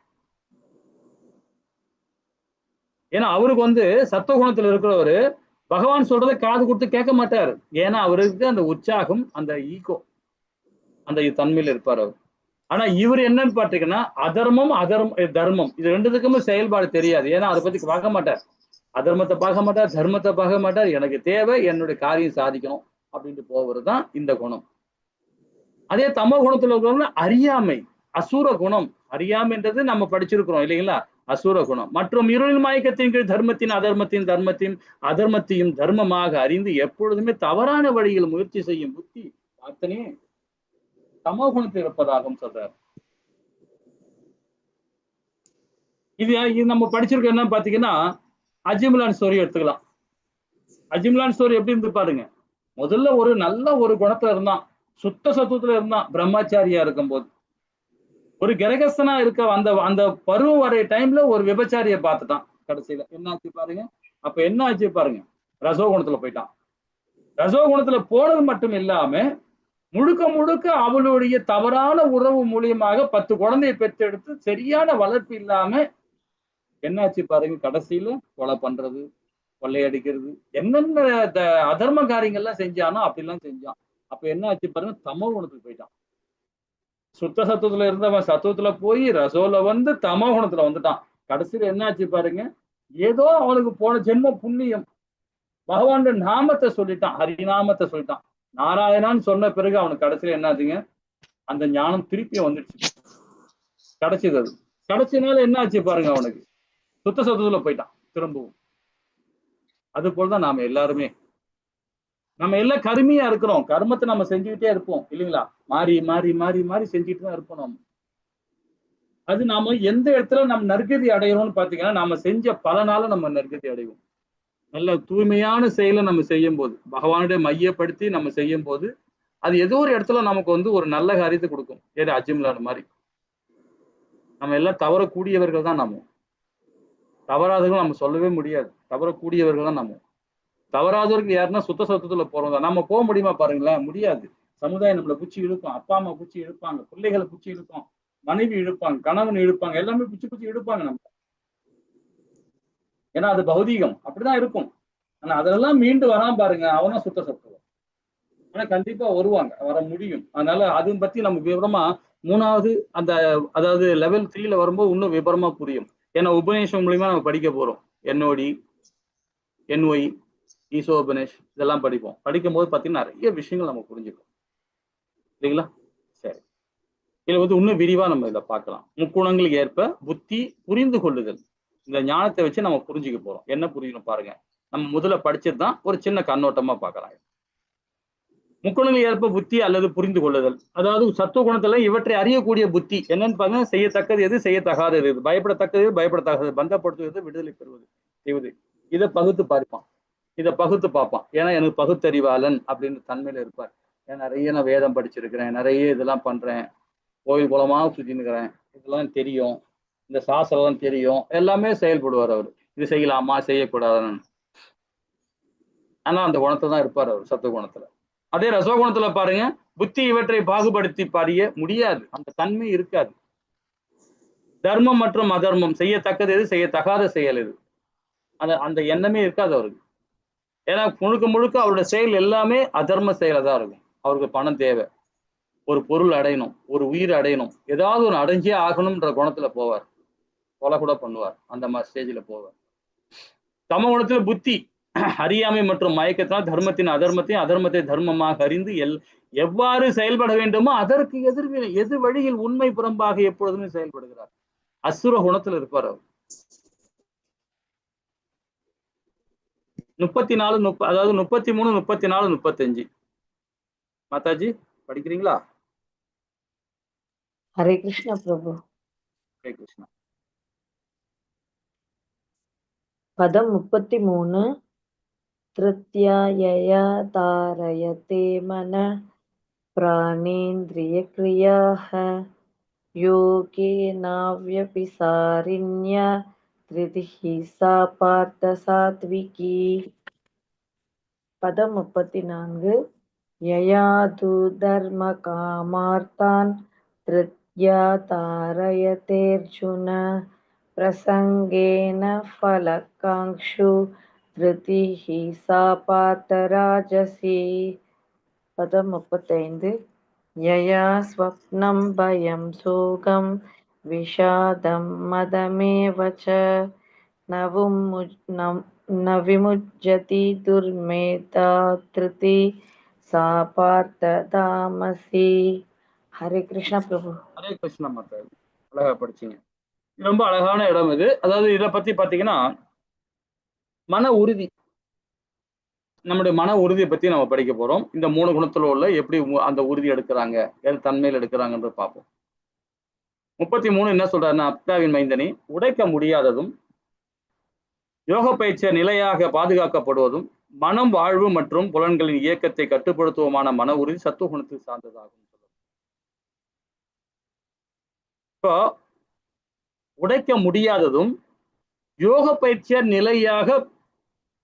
ஏன்னா அவருக்கு வந்து சத்துவகுணத்தில் இருக்கிறவரு பகவான் சொல்றதை காது கொடுத்து கேட்க மாட்டார். ஏன்னா அவருக்கு அந்த உற்சாகம், அந்த ஈகோ, அந்த தன்மையில இருப்பார் அவர். ஆனா இவர் என்னன்னு பாத்தீங்கன்னா, அதர்மம் தர்மம் இது ரெண்டுத்துக்குமே செயல்பாடு தெரியாது. ஏன்னா அதை பத்தி பார்க்க மாட்டார். அதர்மத்தை பார்க்க மாட்டார், தர்மத்தை பார்க்க மாட்டார். எனக்கு தேவை என்னுடைய காரியம் சாதிக்கணும் அப்படின்ட்டு போவது தான் இந்த குணம். அதே தமோ குணத்துல இருக்கிறவங்க அறியாமை, அசூர குணம். அறியாமைன்றது நம்ம படிச்சிருக்கிறோம் இல்லைங்களா, அசூர குணம். மற்றும் இருளின் மயக்கத்தின் கீழ் தர்மத்தின் அதர்மத்தையும் தர்மமாக அறிந்து எப்பொழுதுமே தவறான வழியில் முயற்சி செய்யும் புத்தி அத்தனே தமோ குணத்தில் இருப்பதாகவும் சொல்றாரு. இது நம்ம படிச்சிருக்கோம். என்ன பாத்தீங்கன்னா, அஜிம்லான் ஸ்டோரி எடுத்துக்கலாம். அஜிம்லான் ஸ்டோரி எப்படி இருந்து பாருங்க. முதல்ல ஒரு நல்ல ஒரு குணத்துல இருந்தான், சுத்த சத்துவத்துல இருந்தான். பிரம்மச்சாரியா இருக்கும் போது ஒரு கிரகஸ்தனா இருக்க அந்த பருவம் வரைய டைம்ல ஒரு விபச்சாரிய பார்த்துட்டான். கடைசியில என்னாச்சு பாருங்க, அப்ப என்ன ஆச்சு பாருங்க, ரசோகுணத்துல போயிட்டான். ரசோகுணத்துல போனது மட்டும் இல்லாம முழுக்க முழுக்க அவளுடைய தவறான உறவு மூலியமாக 10 குழந்தையை பெற்றெடுத்து சரியான வளர்ப்பு இல்லாம என்னாச்சு பாருங்க, கடைசியில கொலை பண்றது, கொள்ளையடிக்கிறது, என்னென்ன அதர்ம காரியங்கள்லாம் செஞ்சானோ அப்படிலாம் செஞ்சான். அப்ப என்ன ஆச்சு பாருங்க, தமோ குணத்துக்கு போயிட்டான். சுத்த சத்துவத்துல இருந்தவன் சத்துவத்துல போய் ரசோல வந்து தமோ குணத்துல வந்துட்டான். கடைசியில என்ன ஆச்சு பாருங்க, ஏதோ அவனுக்கு போன ஜென்ம புண்ணியம், பகவான் நாமத்தை சொல்லிட்டான், ஹரிநாமத்தை சொல்லிட்டான். நாராயணான்னு சொன்ன பிறகு அவனுக்கு கடைசியில என்னாச்சுங்க, அந்த ஞானம் திருப்பி வந்துடுச்சு, கிடைச்சது. அது கிடைச்சதுனால என்ன ஆச்சு பாருங்க, அவனுக்கு சுத்த சத்துவத்துல போயிட்டான் திரும்பவும். அது போலதான் நாம எல்லாருமே, நம்ம எல்லாம் கருமையா இருக்கிறோம், கர்மத்தை நம்ம செஞ்சுக்கிட்டே இருப்போம் இல்லைங்களா, மாறி மாறி மாறி மாறி செஞ்சுட்டு தான் இருப்போம் நம்ம. அது நாம எந்த இடத்துல நம்ம நற்கதி அடையணும்னு பாத்தீங்கன்னா, நாம செஞ்ச பலனால நம்ம நற்கதி அடைவோம். நல்ல தூய்மையான செயலை நம்ம செய்யும் போது, பகவானுடைய மையப்படுத்தி நம்ம செய்யும் போது, அது ஏதோ ஒரு இடத்துல நமக்கு வந்து ஒரு நல்ல காரியத்தை கொடுக்கும். ஏதோ அஜிம்லான மாதிரி நம்ம எல்லாம் தவறக்கூடியவர்கள் தான். நம்ம தவறாதவர்கள் நம்ம சொல்லவே முடியாது, தவறக்கூடியவர்கள் தான் நம்ம. தவறாதவர்கள் யாருன்னா சுத்த சத்தத்துல போறோம். நம்ம போக முடியுமா பாருங்களேன், முடியாது. சமுதாயம் நம்மளை பூச்சி இழுக்கும், அப்பா அம்மா பூச்சி இழுப்பாங்க, பிள்ளைகளை பூச்சி இழுக்கும், மனைவி இழுப்பாங்க, கணவன் இழுப்பாங்க, எல்லாமே பூச்சி பூச்சி இழுப்பாங்க நம்ம. ஏன்னா அது பௌதீகம், அப்படிதான் இருக்கும். ஆனா அதெல்லாம் மீண்டு வராம பாருங்க, அவனா சுத்த சத்துவம். ஆனா கண்டிப்பா வருவாங்க, வர முடியும். அதனால அதை பத்தி நம்ம விவரமா 3வது அந்த அதாவது லெவல் 3ல வரும்போது இன்னும் விவரமா புரியும். ஏன்னா உபநிஷம் மூலியமா நம்ம படிக்க போறோம். NOD, NY, ஈசோபனேஷ் இதெல்லாம் படிப்போம். படிக்கும் போது பார்த்தீங்கன்னா நிறைய விஷயங்கள் நம்ம புரிஞ்சுக்கணும் இல்லைங்களா. சரி, இதுல வந்து இன்னும் விரிவா நம்ம இதை பார்க்கலாம். முக்குணங்களுக்கு ஏற்ப புத்தி புரிந்து கொள்ளுதல், இந்த ஞானத்தை வச்சு நம்ம புரிஞ்சுக்க போறோம். என்ன புரியணும் பாருங்க, நம்ம முதல்ல படிச்சதுதான், ஒரு சின்ன கண்ணோட்டமா பார்க்கலாம். முக்குணங்களுக்கு ஏற்ப புத்தி அல்லது புரிந்து கொள்ளுதல், அதாவது சத்துவ குணத்துல இவற்றை அறியக்கூடிய புத்தி என்னன்னு பாருங்க, செய்யத்தக்கது எது, செய்யத்தகாதது எது, பயப்படத்தக்கது எது, பயப்படத்தக்கது, பந்தப்படுத்துவது, விடுதலை பெறுவது, செய்வது, இதை பகுத்து பார்ப்பான். இதை பகுத்து பார்ப்பான். ஏன்னா எனக்கு பகுத்தறிவாளன் அப்படின்னு தன்மையில இருப்பார். ஏன் நிறைய நான் வேதம் படிச்சிருக்கிறேன், நிறைய இதெல்லாம் பண்றேன், கோயில் குளமாக சுற்றினுக்கிறேன், இதெல்லாம் தெரியும், இந்த சாஸ்திரம் தெரியும், எல்லாமே செயல்படுவார் அவர். இது செய்யலாமா செய்யக்கூடாதுன்னு. ஆனா அந்த குணத்தை தான் இருப்பார் அவர் சத்துவ குணத்துல. அதே ரசோகுணத்துல பாருங்க, புத்தி இவற்றை பாகுபடுத்தி பாரிய முடியாது, அந்த தன்மை இருக்காது. தர்மம் மற்றும் அதர்மம், செய்யத்தக்கது எது, செய்யத்தகாத செயல் எது, அந்த எண்ணமே இருக்காது அவருக்கு. ஏன்னா முழுக்க முழுக்க அவருடைய செயல் எல்லாமே அதர்ம செயலை தான் இருக்கும். அவருக்கு பணம் தேவை, ஒரு பொருள் அடையணும், ஒரு உயிர் அடையணும், ஏதாவது ஒரு அடைஞ்சே ஆகணும்ன்ற குணத்துல போவார், கொலை கூட பண்ணுவார், அந்த மாதிரி ஸ்டேஜில் போவார். தம குணத்துல புத்தி அறியாமை மற்றும் மயக்கத்தினால் தர்மத்தின் அதர்மத்தையும் அதர்மத்தை தர்மமாக அறிந்து எவ்வாறு செயல்பட வேண்டுமோ அதற்கு எதிர் வழியில் உண்மை புறம்பாக எப்பொழுதுமே செயல்படுகிறார். அசுர குணத்துல இருப்பார் அவர். 34, அதாவது 33, 34, 35. மாதாஜி படிக்கிறீங்களா? ஹரே கிருஷ்ணா பிரபு. ஹரே கிருஷ்ணா. பதம் 33. திருத்யாயயா தாரயதே மன பிராணேந்திரிய கிரியாஹ யோகேனாவ்யபிசாரிண்யா த்ரிதிஹி சா பார்த்த சாத்விகி. பதம் 34. யயாது தர்ம காமார்த்தான் திருத்யா தாரயதேர்ஜுன பிரசங்கேன ஃபலகாங்ஷு திருதிஹி சா பார்த்த ராஜசி. பதம் 35. யயா ஸ்வப்னம் பயம் சோகம் விஷாதம் மதமேவச ந விமுஜ்ஜதி துர்மேதா திருதி சா பார்த்த தாமசி. ஹரே கிருஷ்ணா பிரபு. ஹரே கிருஷ்ணா மாதாஜி, அழகா படிச்சீங்க. ரொம்ப அழகான இடம் இது. அதாவது இதை பத்தி பாத்தீங்கன்னா மன உறுதி, நம்முடைய மன உறுதியை பத்தி நம்ம படிக்க போறோம். இந்த 3 குணத்துல உள்ள எப்படி அந்த உறுதி எடுக்கிறாங்க, எது தன்மையில் எடுக்கிறாங்கன்ற பார்ப்போம். 33 என்ன சொல்றாருன்னா, அப்தாவின் மைந்தனி, உடைக்க முடியாததும் யோக பயிற்சியை நிலையாக பாதுகாக்கப்படுவதும் மனம் வாழ்வு மற்றும் புலன்களின் இயக்கத்தை கட்டுப்படுத்துவமான மன உறுதி சத்துவ குணத்தில் சார்ந்ததாகும். இப்போ உடைக்க முடியாததும் யோக பயிற்சியை நிலையாக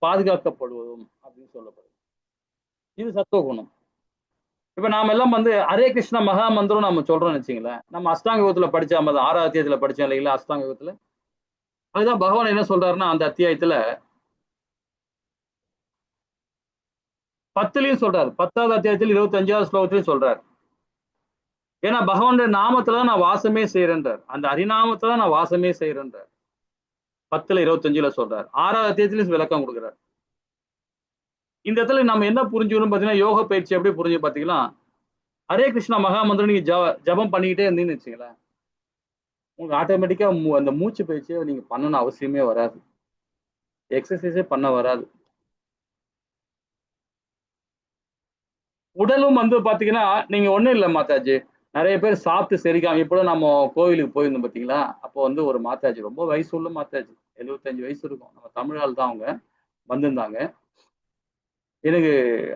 பாதுகாக்கப்படுவதும் அப்படின்னு சொல்லப்படுது. இது சத்துவகுணம். இப்ப நாம எல்லாம் வந்து ஹரே கிருஷ்ணா மகா மந்திரம் நம்ம சொல்றோம்னு வச்சுங்களேன். நம்ம அஷ்டாங்க யோகத்துல படிச்ச மாதிரி 6வது அத்தியாயத்துல படிச்சோம் இல்லைங்களா? அஷ்டாங்க யோகத்துல அதுதான் பகவான் என்ன சொல்றாருன்னா அந்த அத்தியாயத்துல 10லயும் சொல்றாரு. 10வது அத்தியாயத்தில் 25வது ஸ்லோகத்திலையும் சொல்றாரு. ஏன்னா பகவானுடைய நாமத்துலதான் நான் வாசமே செய்யறேன்றார். அந்த ஹரிநாமத்துல நான் வாசமே செய்யறேன்றார். 10ல 25ல சொல்றாரு. 6வது அத்தியாயத்திலும் விளக்கம் கொடுக்குறாரு. இந்த இடத்துல நம்ம என்ன புரிஞ்சுக்கணும் பாத்தீங்கன்னா, யோக பயிற்சி எப்படி புரிஞ்சு பாத்தீங்கன்னா, ஹரே கிருஷ்ணா மகா மந்திரம் நீங்க ஜபம் பண்ணிக்கிட்டே இருந்தீங்கன்னு வச்சுங்களேன், உங்களுக்கு ஆட்டோமேட்டிக்கா அந்த மூச்சு பயிற்சியை நீங்க பண்ணணும் அவசியமே வராது. எக்ஸசைஸே பண்ண வராது. உடலும் வந்து பாத்தீங்கன்னா நீங்க ஒண்ணும் இல்லை மாதாஜி, நிறைய பேர் சாப்பிட்டு செரிக்காம இப்போ நம்ம கோவிலுக்கு போயிருந்தோம் பாத்தீங்களா? அப்போ வந்து ஒரு மாதாஜி, ரொம்ப வயசு உள்ள மாதாஜி, 75 வயசு இருக்கும், நம்ம தமிழால் தான் அவங்க வந்திருந்தாங்க. எனக்கு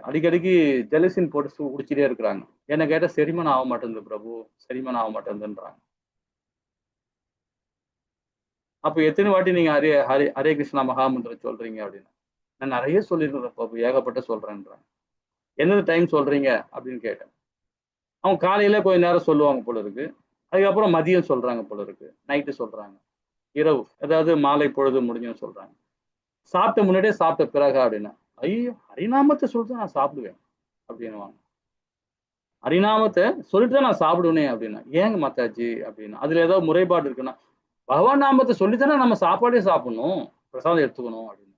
அடிக்கடிக்கு ஜெலசின் போட்டு குடிச்சிட்டே இருக்கிறாங்க. என்ன கேட்டா செரிமானம் ஆக மாட்டேங்குது பிரபு, செரிமானம் ஆக மாட்டேங்குதுன்றாங்க. அப்ப எத்தனை வாட்டி நீங்க ஹரே ஹரே ஹரே கிருஷ்ணா மகாமந்திரம் சொல்றீங்க அப்படின்னு? நான் நிறைய சொல்லியிருக்கிறேன் பிரபு, ஏகப்பட்ட சொல்றேன்றாங்க. எந்த டைம் சொல்றீங்க அப்படின்னு கேட்டேன். அவங்க காலையில கொஞ்ச நேரம் சொல்லுவாங்க போல இருக்கு, அதுக்கப்புறம் மதியம் சொல்றாங்க போல இருக்கு, நைட்டு சொல்றாங்க, இரவு அதாவது மாலை பொழுது முடிஞ்சுன்னு சொல்றாங்க. சாப்பிட்ட முன்னாடியே சாப்பிட்ட பிறகு அப்படின்னா, ஐயோ ஹரிநாமத்தை சொல்லிட்டு நான் சாப்பிடுவேன் அப்படின்னுவாங்க. ஹரிநாமத்தை சொல்லிட்டு தான் நான் சாப்பிடுவேன் அப்படின்னா, ஏங்க மாதாஜி அப்படின்னா, அதுல ஏதாவது முறைப்பாடு இருக்குன்னா, பகவான் நாமத்தை சொல்லித்தானே நம்ம சாப்பாடே சாப்பிடணும், பிரசாதம் எடுத்துக்கணும் அப்படின்னு.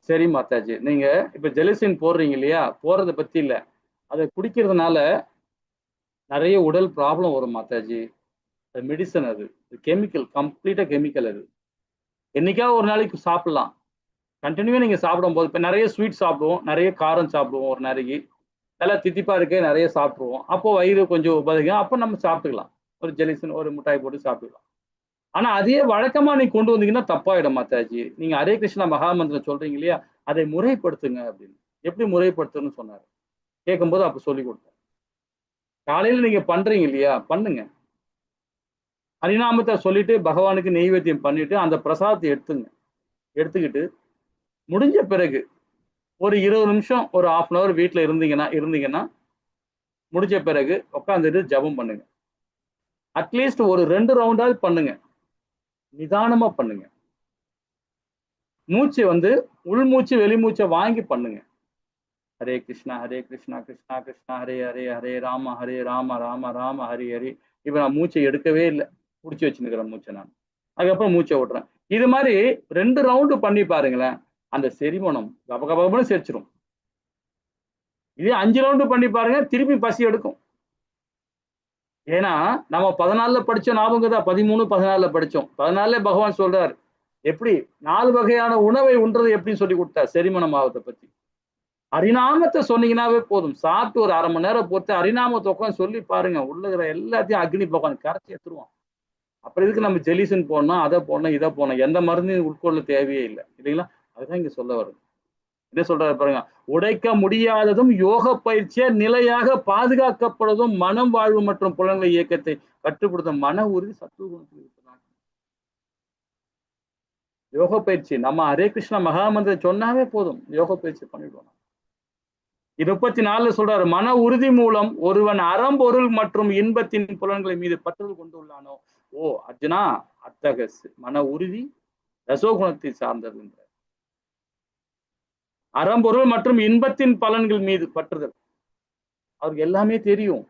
சரி மாதாஜி, நீங்க இப்ப ஜெலசின் போடுறீங்க இல்லையா, போறதை பத்தி இல்ல, அதை குடிக்கிறதுனால நிறைய உடல் ப்ராப்ளம் வரும் மாதாஜி. அது மெடிசன், அது கெமிக்கல், கம்ப்ளீட்டா கெமிக்கல். அது என்னைக்காவது ஒரு நாளைக்கு சாப்பிடலாம், கண்டினியூவா நீங்க சாப்பிடும் போது. இப்ப நிறைய ஸ்வீட் சாப்பிடுவோம், நிறைய காரம் சாப்பிடுவோம், ஒரு நாளைக்கு நல்லா தித்திப்பா இருக்கு நிறைய சாப்பிடுவோம், அப்போ வயிறு கொஞ்சம் உபதிக்கும், அப்போ நம்ம சாப்பிட்டுக்கலாம், ஒரு ஜெலிசன் ஒரு மிட்டாய் போட்டு சாப்பிட்டுக்கலாம். ஆனா அதே வழக்கமா நீங்க கொண்டு வந்தீங்கன்னா தப்பாயிடும் மாதாஜி. நீங்க ஹரே கிருஷ்ணா மகாமந்திரம் சொல்றீங்க இல்லையா, அதை முறைப்படுத்துங்க அப்படின்னு. எப்படி முறைப்படுத்தணும்னு சொன்னாரு. கேட்கும்போது அப்ப சொல்லி கொடுத்தேன். காலையில நீங்க பண்றீங்க இல்லையா, பண்ணுங்க. ஹரிநாமத்தை சொல்லிட்டு பகவானுக்கு நெய்வேத்தியம் பண்ணிட்டு அந்த பிரசாதத்தை எடுத்துக்கிட்டு முடிஞ்ச பிறகு ஒரு 20 நிமிஷம் ஒரு 1/2 hour வீட்டுல இருந்தீங்கன்னா முடிஞ்ச பிறகு உட்காந்துட்டு ஜபம் பண்ணுங்க. அட்லீஸ்ட் ஒரு 2 ரவுண்டாவது பண்ணுங்க, நிதானமா பண்ணுங்க. மூச்சு வந்து உள்மூச்சு வெளிமூச்சை வாங்கி பண்ணுங்க. ஹரே கிருஷ்ணா கிருஷ்ணா கிருஷ்ணா ஹரே ஹரே, ஹரே ராம ராம ராம ஹரி ஹரி. இப்ப நான் மூச்சை எடுக்கவே இல்லை, பிடிச்சி வச்சுருக்கிறேன் மூச்சை நான், அதுக்கப்புறம் மூச்சை விட்டுறேன். இது மாதிரி 2 ரவுண்டு பண்ணி பாருங்களேன், அந்த செரிமானம் கபகபன்னு செரிச்சிரும். இதே 5 ரவுண்டு பண்ணி பாருங்க, திருப்பி பசி எடுக்கும். ஏன்னா நம்ம 14ல படிச்சோம், ஞாபகம் தான், 13 14ல படிச்சோம். 14ல பகவான் சொல்றாரு எப்படி 4 வகையான உணவை உண்றது எப்படின்னு சொல்லி கொடுத்தார், செரிமானம் ஆவதை பத்தி. ஹரிநாமத்தை சொன்னீங்கன்னாவே போதும், சாப்பிட்டு ஒரு 1/2 மணி நேரம் பொறுத்து ஹரிநாமத்தை உட்காந்து சொல்லி பாருங்க, உள்ள இருக்கிற எல்லாத்தையும் அக்னி பகவான் கரைச்சி எடுத்துருவான். அப்புறம் இதுக்கு நம்ம ஜெலிசன் போடணும், அதை போடணும், இதை போடணும், எந்த மருந்தையும் உட்கொள்ள தேவையே இல்லை இல்லைங்களா? அதுதான் இங்க சொல்ல வருது. என்ன சொல்றாரு பாருங்க, உடைக்க முடியாததும் யோக பயிற்சியை நிலையாக பாதுகாக்கப்படுவதும் மனம் வாழ்வு மற்றும் புலன்களை இயக்கத்தை கட்டுப்படுத்தும் மன உறுதி சத்துவகுணத்தில் இருக்கிறாங்க. யோக பயிற்சி நம்ம ஹரே கிருஷ்ணா மகாமந்திரம் சொன்னாவே போதும், யோக பயிற்சி பண்ணிடுவோம். 34ல சொல்றாரு, மன உறுதி மூலம் ஒருவன் அறம்பொருள் மற்றும் இன்பத்தின் புலன்களை மீது பற்றுதல் கொண்டுள்ளானோ, ஓ அர்ஜுனா, அத்தகைய மன உறுதி ரசோகுணத்தை சார்ந்தது. அறம்பொருள் மற்றும் இன்பத்தின் பலன்கள் மீது பற்றுதல், அவருக்கு எல்லாமே தெரியும்.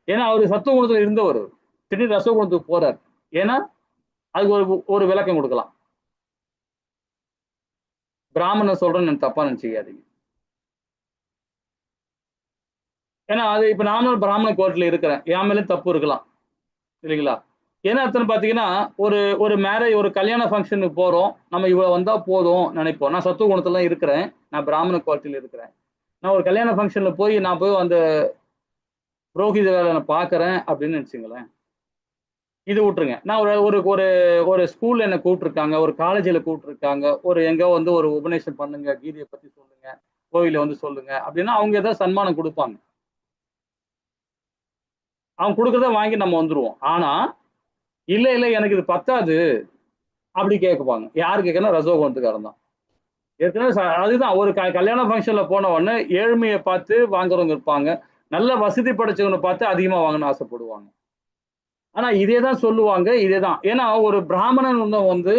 ஏன்னா அவரு சத்துவகுணத்துல இருந்தவர், திடீர் ரசோகுணத்துக்கு போறார். ஏன்னா அதுக்கு ஒரு விளக்கம் கொடுக்கலாம். பிராமணன் சொல்றேன்னு நான் தப்பா நினைச்சுக்காதீங்க. ஏன்னா அது இப்ப நானும் பிராமண கோர்ட்ல இருக்கிறேன், என் மேலே தப்பு இருக்கலாம் இல்லைங்களா? ஏன்னா அத்தனை பாத்தீங்கன்னா ஒரு மேரேஜ், ஒரு கல்யாண ஃபங்க்ஷனுக்கு போறோம், நம்ம இவ்வளவு வந்தா போதும் நினைப்போம். நான் சத்துவ குணத்துல இருக்கிறேன், நான் பிராமண குவாலிட்டியில இருக்கிறேன். நான் ஒரு கல்யாண ஃபங்க்ஷன்ல போய் நான் போய் அந்த புரோகித வேலை நான் பாக்குறேன் அப்படின்னு நினைச்சுங்களேன், இது விட்டுருங்க. நான் ஒரு ஒரு ஒரு ஸ்கூல்ல என்ன கூப்பிட்டுருக்காங்க, ஒரு காலேஜில் கூப்பிட்டுருக்காங்க, ஒரு எங்க வந்து ஒரு உபநேசம் பண்ணுங்க, கீதையை பத்தி சொல்லுங்க, கோவில வந்து சொல்லுங்க அப்படின்னா அவங்க ஏதாவது சன்மானம் கொடுப்பாங்க, அவங்க கொடுக்கறத வாங்கி நம்ம வந்துருவோம். ஆனா இல்ல எனக்கு இது பத்தாது, அப்படி கேட்குவாங்க. யாரு கேட்கணும்? ரசோகுணத்துக்காரன் தான். ஏற்கனவே அதுதான் ஒரு கல்யாண ஃபங்க்ஷன்ல போன உடனே ஏழ்மையை பார்த்து வாங்குறவங்க இருப்பாங்க, நல்ல வசதி படைச்சவங்களை பார்த்து அதிகமா வாங்கணும்னு ஆசைப்படுவாங்க. ஆனா இதே தான் சொல்லுவாங்க, இதே தான். ஏன்னா ஒரு பிராமணன் வந்து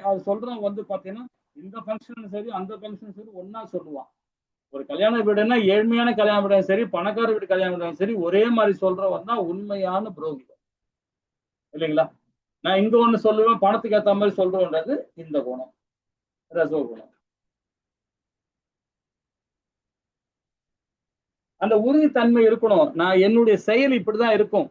அது சொல்றவங்க வந்து பாத்தீங்கன்னா இந்த ஃபங்க்ஷனும் சரி அந்த ஃபங்க்ஷனும் சரி ஒன்னா சொல்லுவான். ஒரு கல்யாண வீடுன்னா ஏழ்மையான கல்யாண வீடும் சரி பணக்கார வீடு கல்யாண வீடும் சரி ஒரே மாதிரி சொல்றவன் தான் உண்மையான புரோகிதம் இல்லைங்களா? நான் இங்க ஒண்ணு சொல்லுவேன், பணத்துக்கு ஏத்த மாதிரி சொல்றோன்றது இந்த குணம், ரசோ குணம். அந்த உறுதித்தன்மை இருக்கணும். நான் என்னுடைய செயல் இப்படிதான் இருக்கும்.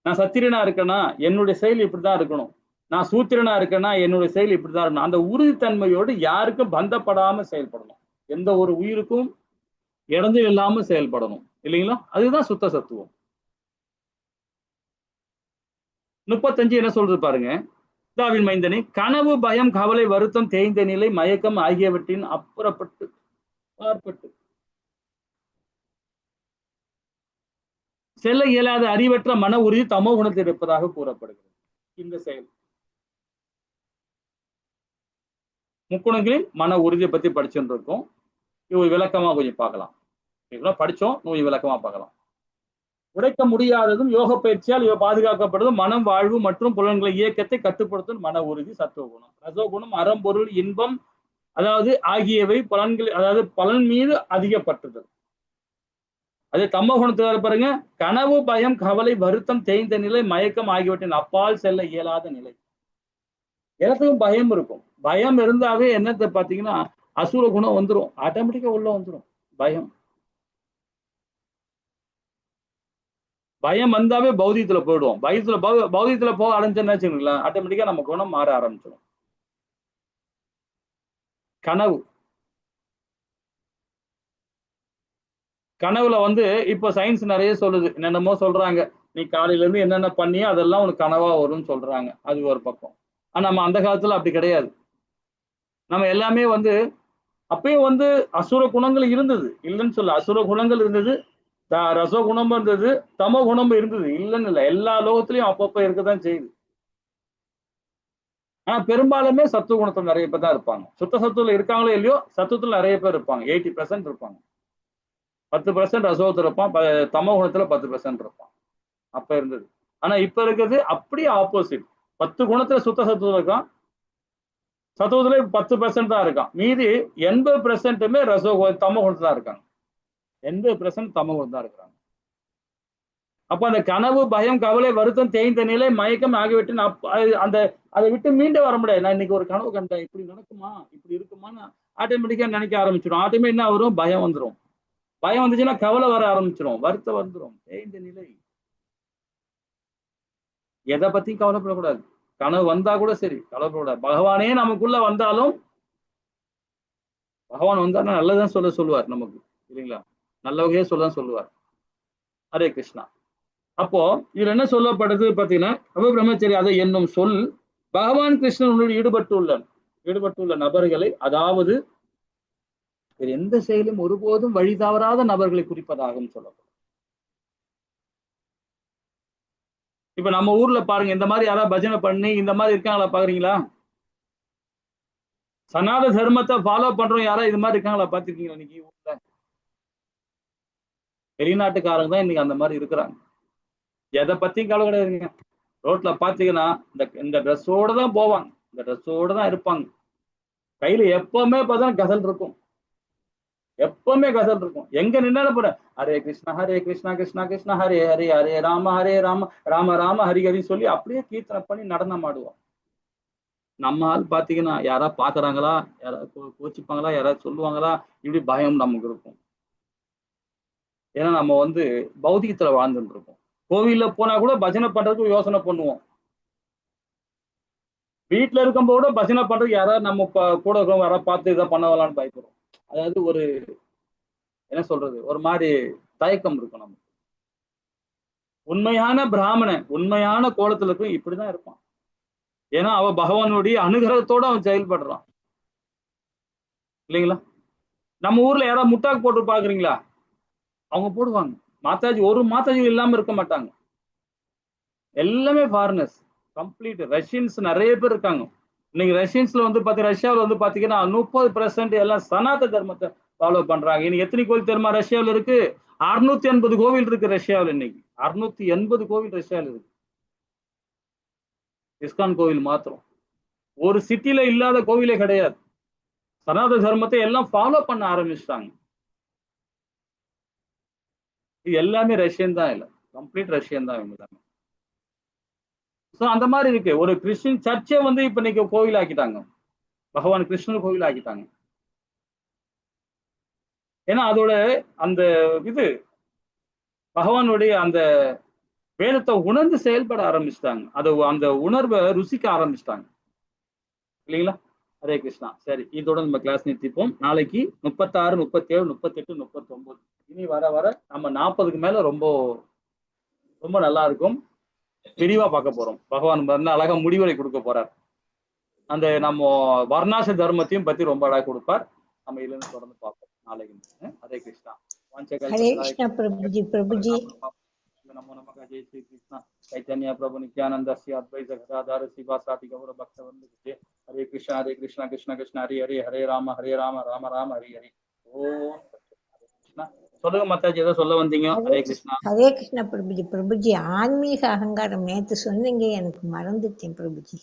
நான் சத்திரியனா இருக்கேன்னா என்னுடைய செயல் இப்படிதான் இருக்கணும். நான் சூத்திரனா இருக்கேன்னா என்னுடைய செயல் இப்படிதான் இருக்கணும். அந்த உறுதித்தன்மையோடு யாருக்கும் பந்தப்படாம செயல்படணும். எந்த ஒரு உயிருக்கும் இடைஞ்சல் இல்லாம செயல்படணும் இல்லைங்களா? அதுதான் சுத்த சத்துவம். 35 என்ன சொல்றது பாருங்க. தாவின் மைந்தனே, கனவு, பயம், கவலை, வருத்தம், தேய்ந்த நிலை, மயக்கம் ஆகியவற்றின் அப்புறப்பட்டு பார்ப்பட்டு செல்ல இயலாத அறிவற்ற மன உறுதி தமோ குணத்தில் இருப்பதாக கூறப்படுகிறது. இந்த செயல் முக்குணங்களின் மன உறுதியை பத்தி படிச்சுட்டு இருக்கோம். இவங்க விளக்கமா கொஞ்சம் பார்க்கலாம். படிச்சோம், நோய் விளக்கமா பார்க்கலாம். உடைக்க முடியாததும் யோக பயிற்சியால் இவ பாதுகாக்கப்படுவதும் மனம், வாழ்வு மற்றும் புலன்களை இயக்கத்தை கட்டுப்படுத்தும் மன உறுதி சத்துவகுணம். ரசோகுணம் அறம்பொருள் இன்பம் அதாவது ஆகியவை பலன்கள் அதாவது பலன் மீது அதிகப்பட்டது. அது தமோ குணத்துக்கு பாருங்க, கனவு, பயம், கவலை, வருத்தம், தேய்ந்த நிலை, மயக்கம் ஆகியவற்றின் அப்பால் செல்ல இயலாத நிலை. எல்லாத்துக்கும் பயம் இருக்கும். பயம் இருந்தாவே என்னத்தை பாத்தீங்கன்னா அசுர குணம் வந்துடும், ஆட்டோமேட்டிக்கா உள்ள வந்துடும். பயம் பயம் வந்தாவே பௌதியத்துல போயிடுவோம். பௌதியத்துல போக ஆரம்பிச்சோம்னு வச்சுக்கோங்களேன், ஆட்டோமேட்டிக்கா நம்ம குணம் மாற ஆரம்பிச்சிடும். கனவு கனவுல வந்து இப்போ சயின்ஸ் நிறைய சொல்லுது, என்னென்னமோ சொல்றாங்க. நீ காலையில இருந்து என்னென்ன பண்ணியோ அதெல்லாம் உனக்கு கனவா வரும்னு சொல்றாங்க. அது ஒரு பக்கம். ஆனா நம்ம அந்த காலத்துல அப்படி கிடையாது. நம்ம எல்லாமே வந்து அப்பயும் வந்து அசுர குணங்கள் இருந்தது, இல்லைன்னு சொல்ல. அசுர குணங்கள் இருந்தது, ரச குணமும் இருந்தது, தமோ குணமும் இருந்தது, இல்லைன்னு இல்லை. எல்லா லோகத்திலையும் அப்பப்ப இருக்கதான் செய்யுது. ஆனா பெரும்பாலுமே சத்துவ குணத்துல நிறைய பேர் தான் இருப்பாங்க. சுத்த சத்துவத்துல இருக்காங்களோ இல்லையோ, சத்துவத்துல நிறைய பேர் இருப்பாங்க. 80% இருப்பாங்க. 10% ரசோகத்துல இருப்பான், தமோ குணத்துல 10% இருப்பான். அப்ப இருந்தது. ஆனா இப்ப இருக்கிறது அப்படியே ஆப்போசிட். 10 குணத்துல சுத்த சத்துவம் இருக்கான், சத்துவத்துல 10% தான் இருக்கான். மீதி 80%மே தமோ குணத்துல தான் இருக்காங்க. 80% தமோ குணம் தான் இருக்கிறாங்க. அப்ப அந்த கனவு, பயம், கவலை, வருத்தம், தேய்ந்த நிலை, மயக்கம் ஆகியவற்றின் அந்த அதை விட்டு மீண்டு வர முடியாது. நான் இன்னைக்கு ஒரு கனவு கண்டேன், இப்படி நடக்குமா, இப்படி இருக்குமான்னு ஆட்டோமேட்டிக்கா நினைக்க ஆரம்பிச்சிடும். ஆட்டோமேட்டிக் என்ன வரும்? பயம் வந்துடும். பயம் வந்துச்சுன்னா கவலை வர ஆரம்பிச்சிடும், வருத்தம் வந்துடும், தேய்ந்த நிலை. எதை பத்தியும் கவலைப்படக்கூடாது. கனவு வந்தா கூட சரி கவலைப்படக்கூடாது. பகவானே நமக்குள்ள வந்தாலும் பகவான் வந்தாருன்னா நல்லதான் சொல்லுவார் நமக்கு, இல்லைங்களா? நல்ல வகையே சொல்லதான் சொல்லுவார். ஹரே கிருஷ்ணா. அப்போ இதுல என்ன சொல்லப்படுது பாத்தீங்கன்னா, பிரம்மச்சரி அதை என்னும் சொல் பகவான் கிருஷ்ணன் ஈடுபட்டுள்ள நபர்களை, அதாவது எந்த செயலும் ஒருபோதும் வழி தவறாத நபர்களை குறிப்பதாகவும் சொல்லப்படும். இப்ப நம்ம ஊர்ல பாருங்க, இந்த மாதிரி யாராவது பஜனை பண்ணி இந்த மாதிரி இருக்காங்களா பாக்குறீங்களா? சனாத தர்மத்தை ஃபாலோ பண்றோம் யாராவது இது மாதிரி இருக்காங்களா பாத்துருக்கீங்களா? இன்னைக்கு ஊர்ல வெளிநாட்டுக்காரங்க தான் இன்னைக்கு அந்த மாதிரி இருக்கிறாங்க. எதை பத்தியும் கவலை கிடையாதுங்க. ரோட்ல பாத்தீங்கன்னா இந்த ட்ரெஸ்ஸோட தான் போவாங்க, இந்த ட்ரெஸ்ஸோட தான் இருப்பாங்க. கையில எப்பவுமே பார்த்தா கசல் இருக்கும், எப்பவுமே கசல் இருக்கும். எங்க நின்னாலும் போற ஹரே கிருஷ்ணா கிருஷ்ணா கிருஷ்ணா ஹரே ஹரே, ஹரே ராம ராம ராம ஹரி ஹரி சொல்லி அப்படியே கீர்த்தனை பண்ணி நடனம் ஆடுவோம். நம்ம ஆள் பாத்தீங்கன்னா யாராவது பாக்குறாங்களா, யாராவது கோச்சிப்பாங்களா, யாராவது சொல்லுவாங்களா, இப்படி பயம் நமக்கு இருக்கும். ஏன்னா நம்ம வந்து பௌதிகத்துல வாழ்ந்துட்டு இருக்கோம். கோவில்ல போனா கூட பஜனை பண்றதுக்கு யோசனை பண்ணுவோம். வீட்டுல இருக்கும்போது பஜனை பண்றதுக்கு யாராவது நம்ம கூட இருக்கவங்க யாராவது பார்த்து இதை பண்ணலாம்னு பயப்படுறோம். அதாவது ஒரு என்ன சொல்றது, ஒரு மாதிரி தயக்கம் இருக்கும் நமக்கு. உண்மையான பிராமணன் உண்மையான கோலத்துல இருக்கும் இப்படிதான் இருப்பான். ஏன்னா அவன் பகவானுடைய அனுகிரகத்தோட அவன் செயல்படுறான், இல்லைங்களா? நம்ம ஊர்ல யாராவது முட்டாக்கு போட்டு பாக்குறீங்களா? அவங்க போடுவாங்க. மாதாஜி ஒரு மாதாஜி இல்லாம இருக்க மாட்டாங்க. எல்லாமே ஃபாரினர்ஸ், கம்ப்ளீட் ரஷ்யன்ஸ் நிறைய பேர் இருக்காங்க. இன்னைக்கு ரஷ்யன்ஸ்ல வந்து ரஷ்யாவில் வந்து பாத்தீங்கன்னா 30% எல்லாம் சனாதன தர்மத்தை ஃபாலோ பண்றாங்க. இன்னைக்கு எத்தனை கோவில் தெரியுமா ரஷ்யாவில் இருக்கு? 680 கோவில் இருக்கு ரஷ்யாவில். இன்னைக்கு 680 கோவில் ரஷ்யாவில் இருக்கு. இஸ்கான் கோவில் மாத்திரம். ஒரு சிட்டில இல்லாத கோவிலே கிடையாது. சனாதன தர்மத்தை எல்லாம் ஃபாலோ பண்ண ஆரம்பிச்சிட்டாங்க. இது எல்லாமே ரஷ்யன் தான், இல்ல கம்ப்ளீட் ரஷ்யன் தான் இவங்க தான். ஸோ அந்த மாதிரி இருக்கு. ஒரு கிறிஸ்டின் சர்ச்சை வந்து இப்ப இன்னைக்கு கோவில் ஆக்கிட்டாங்க. பகவான் கிருஷ்ணர் கோவில் ஆக்கிட்டாங்க. ஏன்னா அதோட அந்த இது பகவானுடைய அந்த வேதத்தை உணர்ந்து செயல்பட ஆரம்பிச்சிட்டாங்க. அது அந்த உணர்வை ருசிக்க ஆரம்பிச்சிட்டாங்க இல்லைங்களா? ஹரே கிருஷ்ணா. சரி, இதோட நம்ம கிளாஸ் நிறுத்திப்போம். நாளைக்கு 36, 37, 38, 39 இனி வர வர நம்ம 40க்கு மேல ரொம்ப ரொம்ப நல்லா இருக்கும். விரிவா பார்க்க போறோம். பகவான் வந்து அழகா முடிவுரை கொடுக்க போறார். அந்த நம்ம வர்ணாச தர்மத்தையும் பத்தி ரொம்ப அழகா கொடுப்பார். நம்ம இதுல இருந்து தொடர்ந்து பார்ப்போம் நாளைக்கு. ஹரே கிருஷ்ணா. ஹரே கிருஷ்ணா பிரபுஜி. பிரபுஜி नमो नमः। जय श्री कृष्ण चैतन्य प्रभु नित्यानंद श्री अद्वैत गदाधर शिवासादि गौर भक्तवृंद जय। हरे कृष्ण कृष्ण कृष्ण हरे हरे हरे राम राम राम हरे हरे। ஓம் கிருஷ்ணா. சொல்லுங்க மாதாஜி, ஏதோ சொல்ல வந்தீங்க. ஹரே கிருஷ்ணா. ஹரே கிருஷ்ணா பிரபுஜி. பிரபுஜி ஆன்மீக அகங்காரம் நேத்து சொன்னீங்க, எனக்கு மறந்துட்டேன் பிரபுஜி.